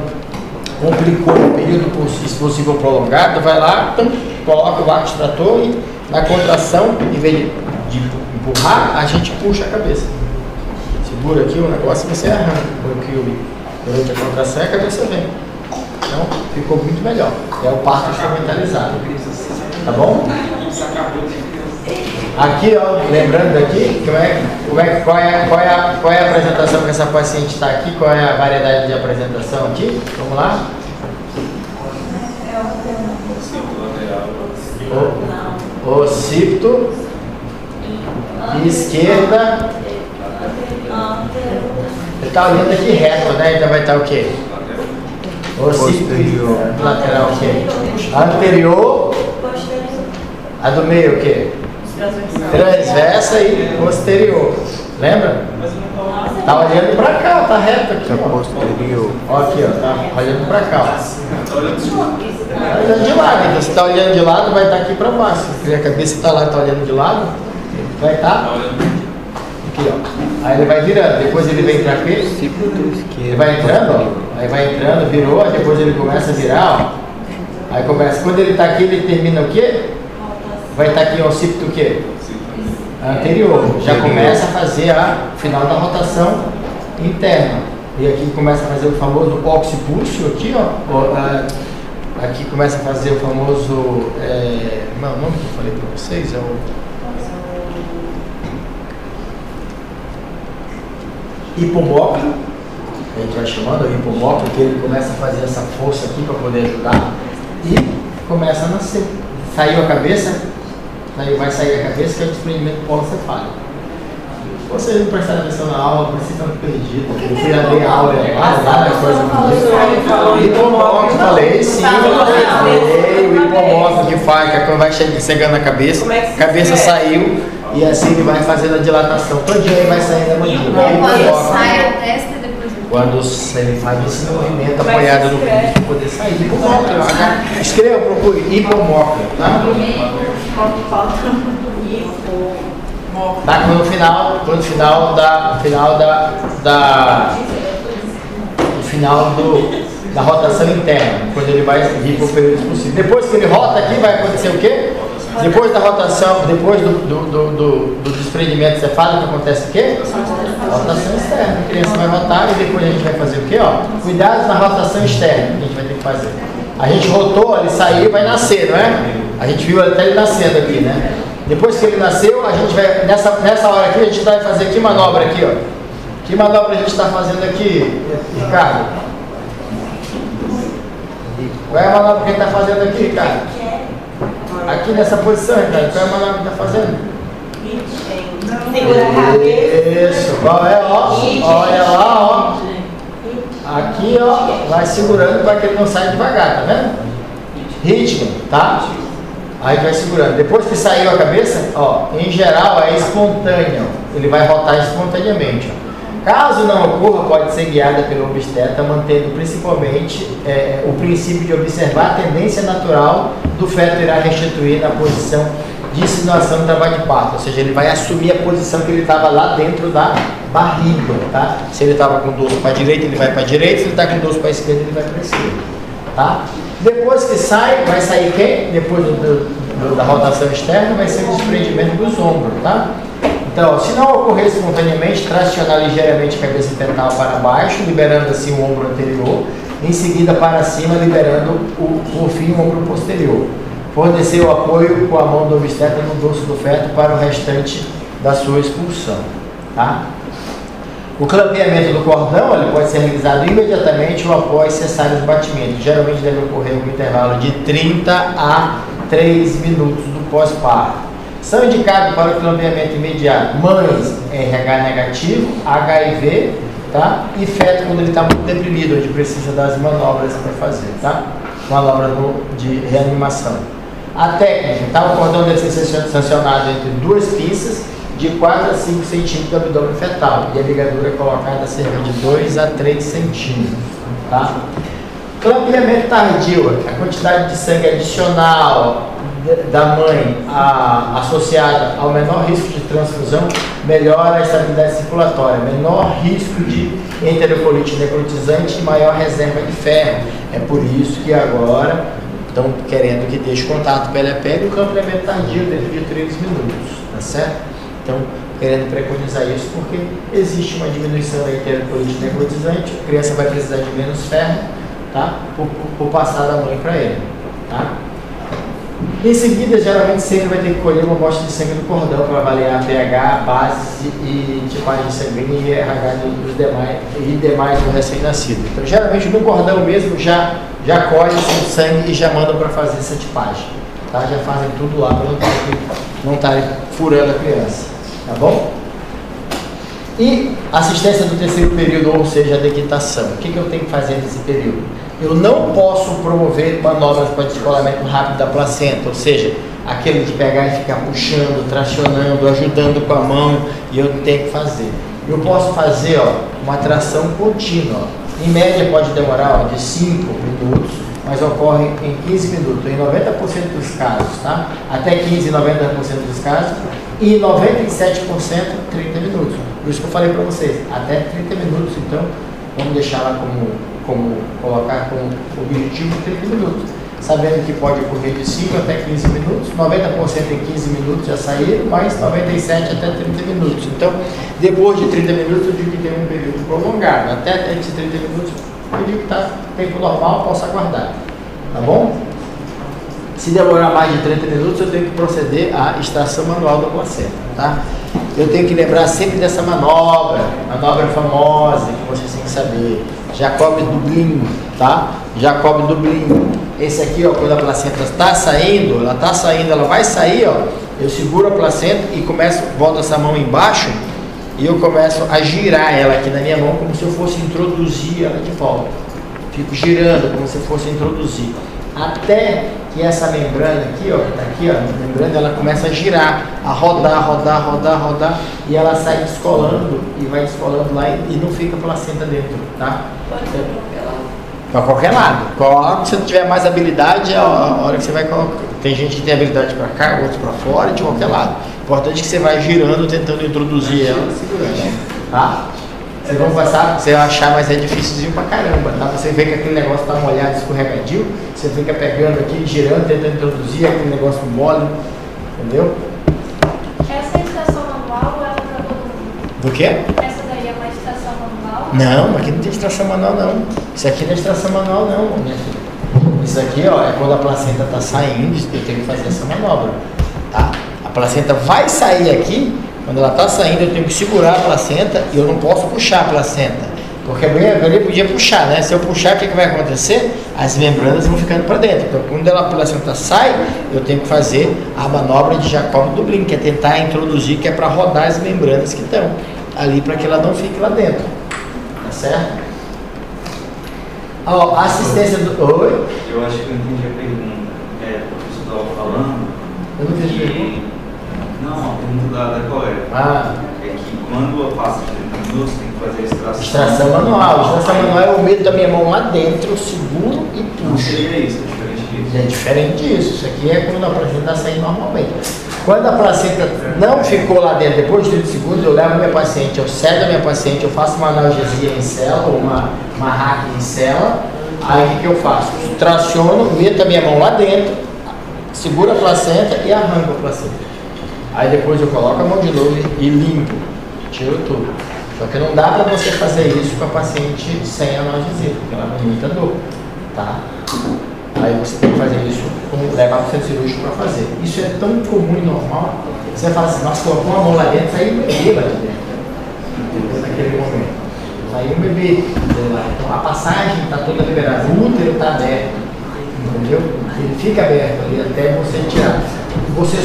complicou o período possível prolongado, vai lá, coloca o vácuo extrator e na contração, em vez de empurrar, a gente puxa a cabeça. Segura aqui o negócio e você arranca, porque durante a contração a cabeça vem. Então ficou muito melhor. É o parto instrumentalizado. Tá bom? Aqui, ó, lembrando daqui, qual é a apresentação que essa paciente está aqui? Qual é a variedade de apresentação aqui? Vamos lá? Occipito, esquerda. Ele está olhando aqui reto, né? Então vai estar o quê? Occipito lateral o quê? Anterior. A do meio o quê? Transversa e posterior. Lembra? Tá olhando pra cá, tá reto aqui. Posterior. Ó, aqui, ó, tá olhando pra cá. Ó. Tá olhando de lado. Então, se tá olhando de lado, vai estar aqui pra baixo. Se a cabeça tá lá, tá olhando de lado, vai estar aqui, ó. Aí ele vai virando. Depois ele vem pra aqui. Ele vai entrando, ó. Aí vai entrando, virou. Aí depois ele começa a virar, ó. Aí começa. Quando ele tá aqui, ele termina o quê? Vai estar aqui o occipito o quê? Anterior. Já começa a fazer a final da rotação interna. E aqui começa a fazer o famoso occipúcio aqui, ó. Aqui começa a fazer o famoso. Como é o nome que eu falei para vocês? É o hipomócleo. A gente vai chamando o hipomócleo, que ele começa a fazer essa força aqui para poder ajudar. e começa a nascer. Saiu a cabeça, vai sair a cabeça, que é o desprendimento polocefálico. Vocês não prestaram atenção na aula, vocês estão perdidos. Eu fui abrir a aula lá na coisa do hipomórfico, falei, sim, falei, o hipomórfico que faz, que quando vai chegando na cabeça, a cabeça saiu e assim ele vai fazendo a dilatação. Todo dia ele vai saindo da mandíbula. Quando sai a testa e depois do quando ele faz esse movimento apoiado no pulso para poder sair. Hipomórfico. Escreva, procure hipomórfico, tá? Tá, no final da rotação interna, quando ele vai vir para o período expulsivo. Depois que ele rota aqui, vai acontecer o quê? Depois da rotação, depois do desprendimento cefálico, acontece o quê? Rotação externa. A criança vai rotar e depois a gente vai fazer o quê? Ó, cuidado na rotação externa que a gente vai ter que fazer. A gente rotou, ele saiu e vai nascer, não é? A gente viu até ele nascendo aqui, né? Depois que ele nasceu, a gente vai, nessa hora aqui, a gente vai fazer que manobra aqui, ó. Que manobra a gente está fazendo aqui, Ricardo? Qual é a manobra que a gente está fazendo aqui, Ricardo? Aqui nessa posição, Ricardo, qual é a manobra que está fazendo? Segura a cabeça. Isso, qual é, ó? Olha lá, ó. Aqui, ó, vai segurando para que ele não saia devagar, tá vendo? Ritmo, tá? Aí vai segurando. Depois que saiu a cabeça, ó, em geral é espontâneo. Ele vai rotar espontaneamente. Ó. Caso não ocorra, pode ser guiada pelo obstetra, mantendo principalmente o princípio de observar a tendência natural do feto irá restituir na posição de insinuação do trabalho de parto. Ou seja, ele vai assumir a posição que ele estava lá dentro da barriga, tá? Se ele estava com o dorso para a direita, ele vai para a direita. Se ele está com o dorso para a esquerda, ele vai para a esquerda, tá? Depois que sai, vai sair quem? Depois da rotação externa, vai ser o desprendimento dos ombros, tá? Então, se não ocorrer espontaneamente, tracionar ligeiramente a cabeça fetal para baixo, liberando assim o ombro anterior, em seguida para cima, liberando por fim o ombro posterior. Fornecer o apoio com a mão do obstetra no dorso do feto para o restante da sua expulsão, tá? O clampeamento do cordão ele pode ser realizado imediatamente ou após cessar os batimentos. Geralmente deve ocorrer um intervalo de 30 a 3 minutos do pós-parto. São indicados para o clampeamento imediato mães RH negativo, HIV, tá? E feto quando ele está muito deprimido, onde precisa das manobras para fazer, tá? Manobra de reanimação. A técnica, tá? O cordão deve ser sancionado entre duas pinças de 4 a 5 centímetros do abdômen fetal e a ligadura é colocada a cerca de 2 a 3 centímetros, tá? Clampeamento tardio, a quantidade de sangue adicional da mãe associada ao menor risco de transfusão melhora a estabilidade circulatória, menor risco de enterocolite necrotizante e maior reserva de ferro. É por isso que agora estão querendo que deixe contato pele a pele e o clampeamento tardio dentro de 3 minutos, tá certo? Então, querendo preconizar isso porque existe uma diminuição da enterocolite necrotizante, a criança vai precisar de menos ferro, tá? Por passar da mãe para ele, tá? Em seguida, geralmente sempre vai ter que colher uma amostra de sangue do cordão para avaliar pH, base e tipagem sanguínea e RH dos demais do recém-nascido. Então, geralmente no cordão mesmo já colhe o sangue e já mandam para fazer essa tipagem, tá? Já fazem tudo lá para não estarem furando a criança, tá bom? E assistência do terceiro período, ou seja, a dequitação. O que eu tenho que fazer nesse período? Eu não posso promover manobras para descolamento rápido da placenta, ou seja, aquele de pegar e ficar puxando, tracionando, ajudando com a mão, e eu tenho que fazer. Eu posso fazer uma tração contínua. Em média pode demorar de 5 minutos, mas ocorre em 15 minutos, em 90% dos casos, tá? Até 15, 90% dos casos, e 97% 30 minutos. Por isso que eu falei para vocês, até 30 minutos, então vamos deixar lá colocar como objetivo 30 minutos, sabendo que pode ocorrer de 5 até 15 minutos, 90% em 15 minutos já saíram, mais 97% até 30 minutos. Então, depois de 30 minutos, eu digo que tem um período prolongado, até esses 30 minutos, eu digo que está tempo normal, posso aguardar, tá bom? Se demorar mais de 30 minutos, eu tenho que proceder à extração manual da placenta, tá? Eu tenho que lembrar sempre dessa manobra famosa, que vocês têm que saber, Jacob Dublin, tá? Jacob Dublin. Esse aqui, ó, quando a placenta está saindo, ela vai sair, ó. Eu seguro a placenta e boto essa mão embaixo e eu começo a girar ela aqui na minha mão como se eu fosse introduzir ela de volta. Fico girando como se eu fosse introduzir. Até que essa membrana aqui, ó, tá aqui, ó, a membrana ela começa a girar, a rodar, e ela sai descolando e vai descolando lá e não fica a placenta dentro, tá? Para qualquer lado. Coloca, se você não tiver mais habilidade, é a hora que você vai colocar. Tem gente que tem habilidade para cá, outros para fora, de qualquer lado. O importante é que você vai girando, tentando introduzir ela, segurando, tá? Vocês vão passar, você vai achar, mas é difícilzinho pra caramba, tá? Você vê que aquele negócio tá molhado, escorregadio, você fica pegando aqui, girando, tentando introduzir, aquele negócio mole, entendeu? Essa é a estação manual ou ela para todo mundo? Do quê? Essa daí é uma estação manual? Não, aqui não tem extração manual não. Isso aqui não é extração manual não, minha filha. Isso aqui, ó, é quando a placenta tá saindo, eu tenho que fazer essa manobra, tá? A placenta vai sair aqui. Quando ela está saindo, eu tenho que segurar a placenta e eu não posso puxar a placenta. Porque eu podia puxar, né? Se eu puxar, o que vai acontecer? As membranas vão ficando para dentro. Então, quando a placenta sai, eu tenho que fazer a manobra de Jacob-Dublin, que é tentar introduzir, que é para rodar as membranas que estão ali, para que ela não fique lá dentro. Tá certo? Ó, a assistência do... Oi? Eu acho que eu entendi a pergunta. O professor estava falando. Eu não entendi a pergunta. Não, a pergunta da colega. É que quando eu passo de 30 minutos, tem que fazer a extração. Extração manual. Extração manual é o medo da minha mão lá dentro, eu seguro e puxo. Não seria isso, é diferente disso. É diferente disso. Isso aqui é quando a placenta está saindo normalmente. Quando a placenta não ficou lá dentro, depois de 30 segundos, eu levo a minha paciente, eu cedo a minha paciente, eu faço uma analgesia em cela, ou uma hack em cela. Aí o que eu faço? Traciono, meto a minha mão lá dentro, seguro a placenta e arranco a placenta. Aí depois eu coloco a mão de novo e limpo, tiro tudo. Só que não dá para você fazer isso com a paciente sem analgesia, porque ela vai muita dor, tá? Aí você tem que fazer isso, levar para o centro cirúrgico para fazer. Isso é tão comum e normal, você fala assim, nossa, colocou uma mão lá dentro, saiu um bebê lá de dentro. Entendeu? Naquele momento. Saiu um bebê. Então a passagem está toda liberada, o útero está aberto, entendeu? Ele fica aberto ali até você tirar.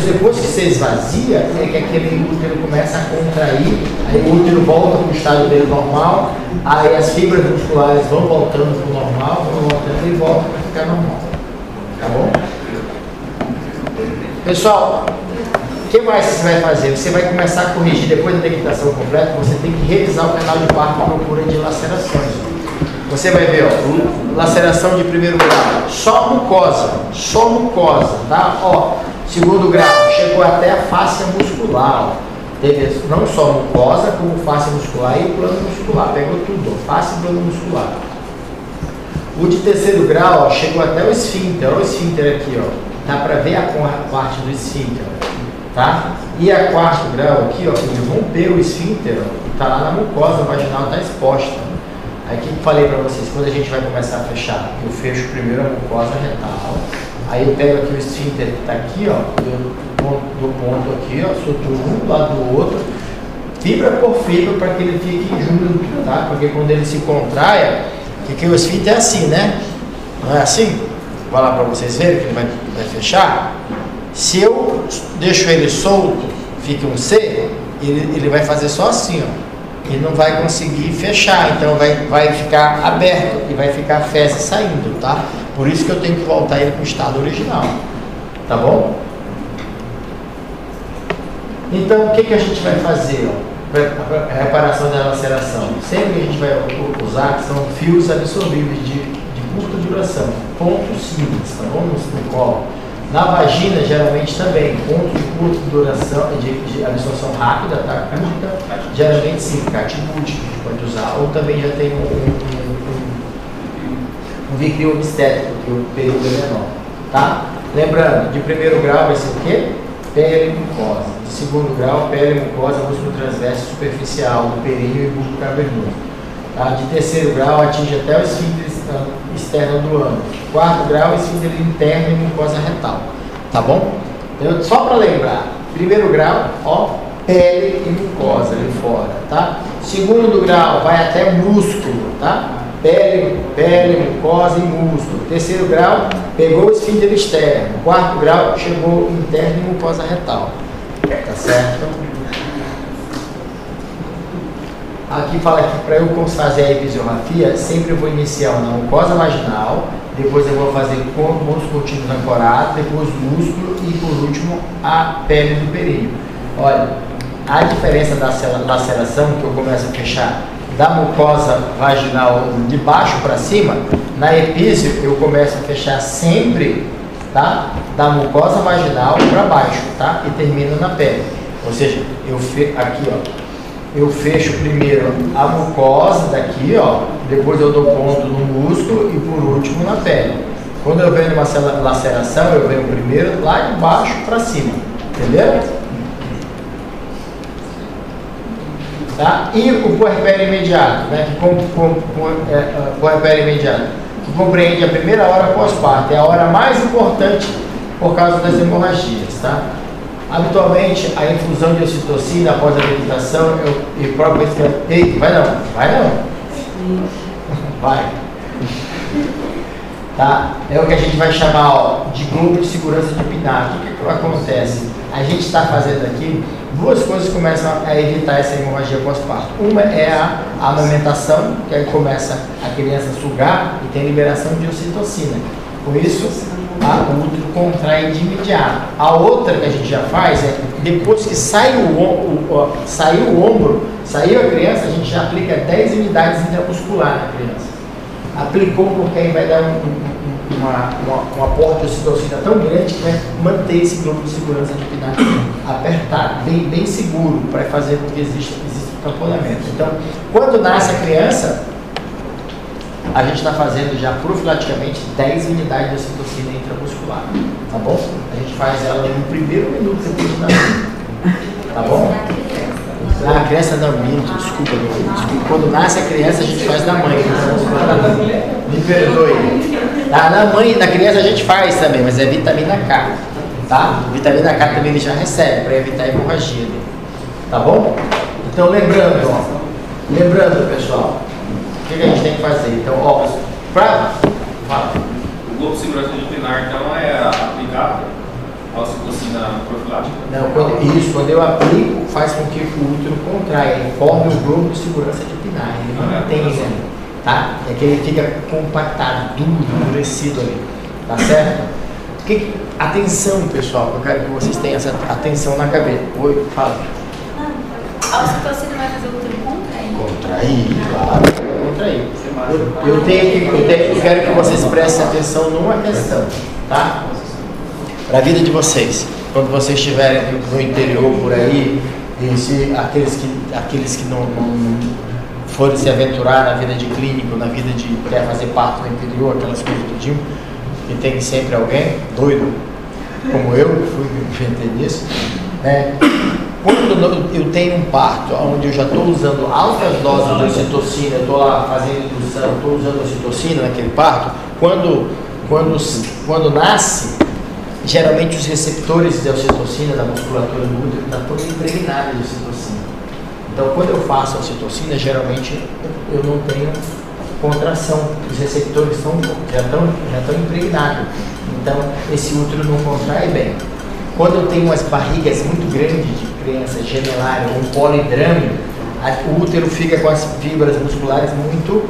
Depois que você esvazia, é que aquele útero começa a contrair, aí o útero volta para o estado dele normal, aí as fibras musculares vão voltando para o normal, vão voltando e voltam para ficar normal. Tá bom? Pessoal, o que mais você vai fazer? Você vai começar a corrigir depois da dequitação completa, você tem que revisar o canal de parto à procura de lacerações. Você vai ver, ó, laceração de primeiro grau, só mucosa, tá? Ó, segundo grau, chegou até a fáscia muscular, ó. Teve não só mucosa, como fáscia muscular e plano muscular, pegou tudo, ó, fáscia e plano muscular. O de terceiro grau, ó, chegou até o esfíncter, olha o esfíncter aqui, ó, dá pra ver a parte do esfíncter, tá? E a quarto grau aqui, ó, ele rompeu o esfíncter, ó, tá lá na mucosa vaginal, tá exposta. Aí o que eu falei para vocês, quando a gente vai começar a fechar, eu fecho primeiro a mucosa retal, aí eu pego aqui o esfíncter que está aqui, ó, do ponto aqui, ó, suturo um do lado do outro, fibra por fibra para que ele fique junto, tá? Porque quando ele se contraia, que o esfíncter é assim, né? Não é assim? Vou lá para vocês verem que ele vai fechar. Se eu deixo ele solto, fica um C, ele vai fazer só assim, ó. Ele não vai conseguir fechar, então vai ficar aberto e vai ficar a fezes saindo, tá? Por isso que eu tenho que voltar ele para o estado original, tá bom? Então, o que a gente vai fazer, ó? A reparação da laceração. Sempre que a gente vai usar, que são fios absorvíveis de curta duração, pontos simples, tá bom? No colo. Na vagina, geralmente também, pontos de curta duração, de absorção rápida, tá? Curta, geralmente sim, catibúrgico que a gente pode usar, ou também já tem um vículo obstétrico, que o período é menor, tá? Lembrando, de primeiro grau vai ser o quê? Pele e mucosa. De segundo grau, pele e mucosa, músculo transverso superficial do períneo e bulbo cavernoso. Tá? De terceiro grau, atinge até o esfíncter externo do ânus. Quarto grau, esfíncter interno e mucosa retal. Tá bom? Então, só para lembrar, primeiro grau, ó, pele e mucosa ali fora, tá? Segundo grau, vai até músculo, tá? pele, mucosa e músculo. Terceiro grau, pegou o esfíncter externo. Quarto grau, chegou interno e mucosa retal. Tá certo? Aqui fala que para eu fazer a episiografia, sempre eu vou iniciar na mucosa vaginal, depois eu vou fazer músculos contínuos ancorados, depois músculo e por último a pele do períneo. Olha, a diferença da laceração, que eu começo a fechar da mucosa vaginal de baixo para cima, na epísio eu começo a fechar sempre, tá? Da mucosa vaginal para baixo, tá? E termino na pele. Ou seja, aqui, ó. Eu fecho primeiro a mucosa daqui, ó, depois eu dou ponto no músculo e por último na pele. Quando eu venho numa laceração, eu venho primeiro lá de baixo para cima, entendeu? Tá? E o puerpério imediato, né, puerpério imediato, que compreende a primeira hora pós-parto, é a hora mais importante por causa das hemorragias, tá? Habitualmente, a infusão de ocitocina após a meditação e própria... Ei, vai não. Vai. Tá? É o que a gente vai chamar, ó, de globo de segurança de Pinard. O que acontece? A gente está fazendo aqui, duas coisas começam a evitar essa hemorragia pós-parto. Uma é a amamentação, que aí começa a criança a sugar e tem liberação de ocitocina. Por isso, o útero contrai de imediato. A outra que a gente já faz é, depois que sai saiu o ombro, saiu a criança, a gente já aplica 10 unidades intramuscular na criança. Aplicou porque aí vai dar um aporte de ocitocina tão grande que vai manter esse globo de segurança de Pinard apertado, bem seguro, para fazer com que exista o tamponamento. Então, quando nasce a criança, a gente está fazendo já profilaticamente 10 unidades de ocitocina intramuscular, tá bom? A gente faz ela no primeiro minuto depois de nascer, tá bom? A criança não, minto, desculpa. Quando nasce a criança, a gente faz da mãe, me perdoe. Na criança a gente faz também, mas é vitamina K, tá? Vitamina K também ele já recebe, para evitar a hemorragia dele, tá bom? Então, lembrando, pessoal, o que a gente tem que fazer? Então, ó, fala. O globo de segurança de Pinard, então, é aplicado a ocitocina profilática? Não, quando eu aplico, faz com que o útero contraia, ele forme o globo de segurança de Pinard, ele não tem, né? Tá? É que ele fica compactado, duro, endurecido ali, tá certo? Atenção, pessoal, eu quero que vocês tenham essa atenção na cabeça. Oi, fala. A ocitocina vai fazer o útero contrair? Contrair, claro. Eu quero que vocês prestem atenção numa questão, tá? Para a vida de vocês, quando vocês estiverem no interior por aí, e se aqueles que não forem se aventurar na vida de clínico, na vida de quer fazer parto no interior, aquelas coisas tudinho, que tem sempre alguém doido, como eu, que fui inventei nisso, né? Quando eu tenho um parto onde eu já estou usando altas doses de ocitocina, eu estou lá fazendo indução, estou usando ocitocina naquele parto, quando nasce, geralmente os receptores de ocitocina da musculatura do útero estão todos impregnados de ocitocina. Então, quando eu faço a ocitocina, geralmente eu não tenho contração, os receptores já estão impregnados. Então, esse útero não contrai bem. Quando eu tenho umas barrigas muito grandes de criança gemelar ou um polidrame, o útero fica com as fibras musculares muito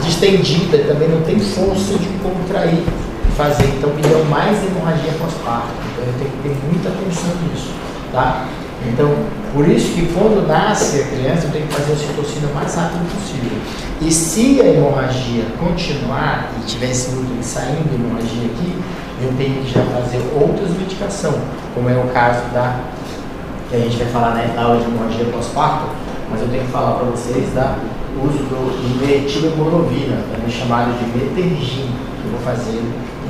distendidas, também não tem força de contrair e fazer. Então me deu mais hemorragia pós-parto. Então eu tenho que ter muita atenção nisso, tá? Então, por isso que quando nasce a criança, eu tenho que fazer a ocitocina o mais rápido possível. E se a hemorragia continuar e tiver esse útero saindo hemorragia aqui, eu tenho que já fazer outras medicações, como é o caso que a gente vai falar, né, na aula de hemorragia pós-parto, mas eu tenho que falar para vocês do uso do metilhemoglobina, também chamado de Metergin, que eu vou fazer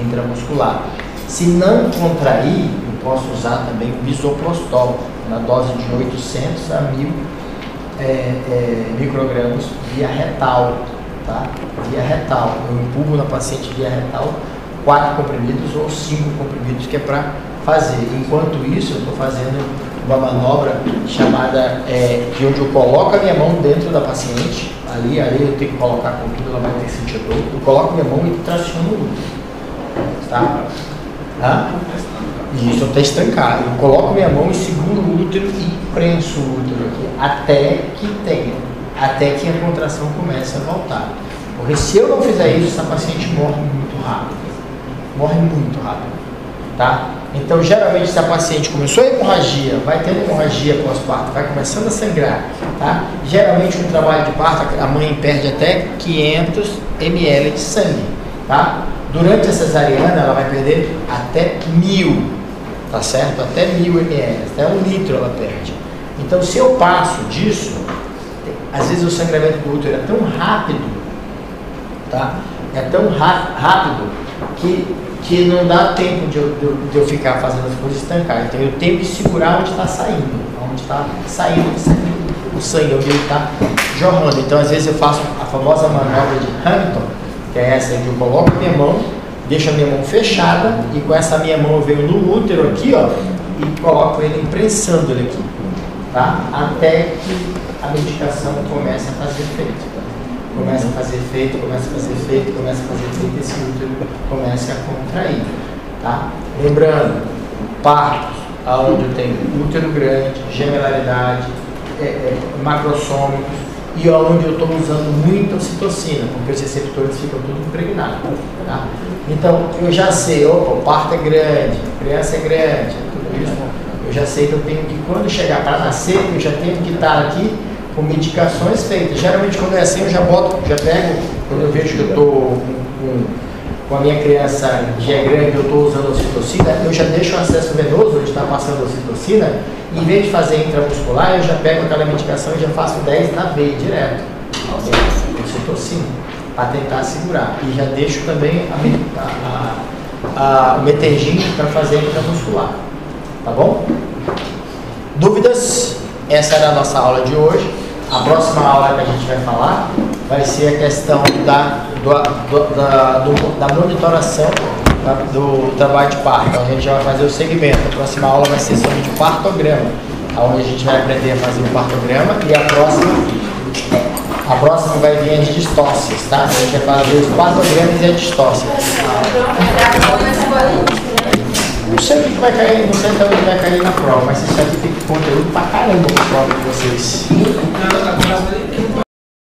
intramuscular. Se não contrair, eu posso usar também o bisoprostol, na dose de 800 a 1000 microgramas via retal, tá? Via retal. Eu empurro na paciente via retal 4 comprimidos ou 5 comprimidos, que é para fazer. Enquanto isso, eu estou fazendo uma manobra chamada de onde eu coloco a minha mão dentro da paciente, ali eu tenho que colocar com tudo, ela vai ter que sentir dor, eu coloco minha mão e traciono o útero, tá? E isso até estancar, eu coloco minha mão e seguro o útero e prenso o útero aqui, até que a contração comece a voltar, porque se eu não fizer isso, essa paciente morre muito rápido, tá? Então, geralmente, se a paciente começou a hemorragia, vai tendo hemorragia pós-parto, vai começando a sangrar, tá? Geralmente, no trabalho de parto, a mãe perde até 500 ml de sangue, tá? Durante a cesariana, ela vai perder até 1000, tá certo? Até 1000 ml, até 1 litro ela perde. Então, se eu passo disso, às vezes o sangramento do útero é tão rápido, tá? É tão rápido que não dá tempo de eu ficar fazendo as coisas estancar. Então eu tenho que segurar onde está saindo o sangue, onde ele está jorrando. Então às vezes eu faço a famosa manobra de Hamilton, que é essa que eu coloco a minha mão, deixo a minha mão fechada e com essa minha mão eu venho no útero aqui, ó, e coloco ele imprensando ele aqui, tá? Até que a medicação comece a fazer efeito. Começa a fazer efeito, e esse útero começa a contrair, tá? Lembrando, partos onde eu tenho útero grande, gemelaridade, macrossômicos e onde eu estou usando muita ocitocina, porque os receptores ficam tudo impregnados, tá? Então, eu já sei, o parto é grande, a criança é grande, tudo isso, eu já sei que eu tenho que, quando chegar para nascer, eu já tenho que estar aqui com medicações feitas. Geralmente quando é assim eu já pego, quando eu vejo que eu estou com a minha criança que é grande, eu estou usando ocitocina, eu já deixo o acesso venoso, onde está passando a ocitocina, e em vez de fazer intramuscular, eu já pego aquela medicação e já faço 10 na veia direto. Ocitocina, para tentar segurar. E já deixo também o metergine para fazer intramuscular. Tá bom? Dúvidas? Essa era a nossa aula de hoje. A próxima aula que a gente vai falar vai ser a questão da monitoração do trabalho de parto. Então a gente já vai fazer o segmento. A próxima aula vai ser sobre de partograma, onde a gente vai aprender a fazer o partograma, e a próxima vai vir as distócias, tá? A gente vai fazer os partogramas e a distócia. Não sei o que vai cair, não sei até onde vai cair na prova, mas isso aqui tem conteúdo pra caramba pra prova de vocês.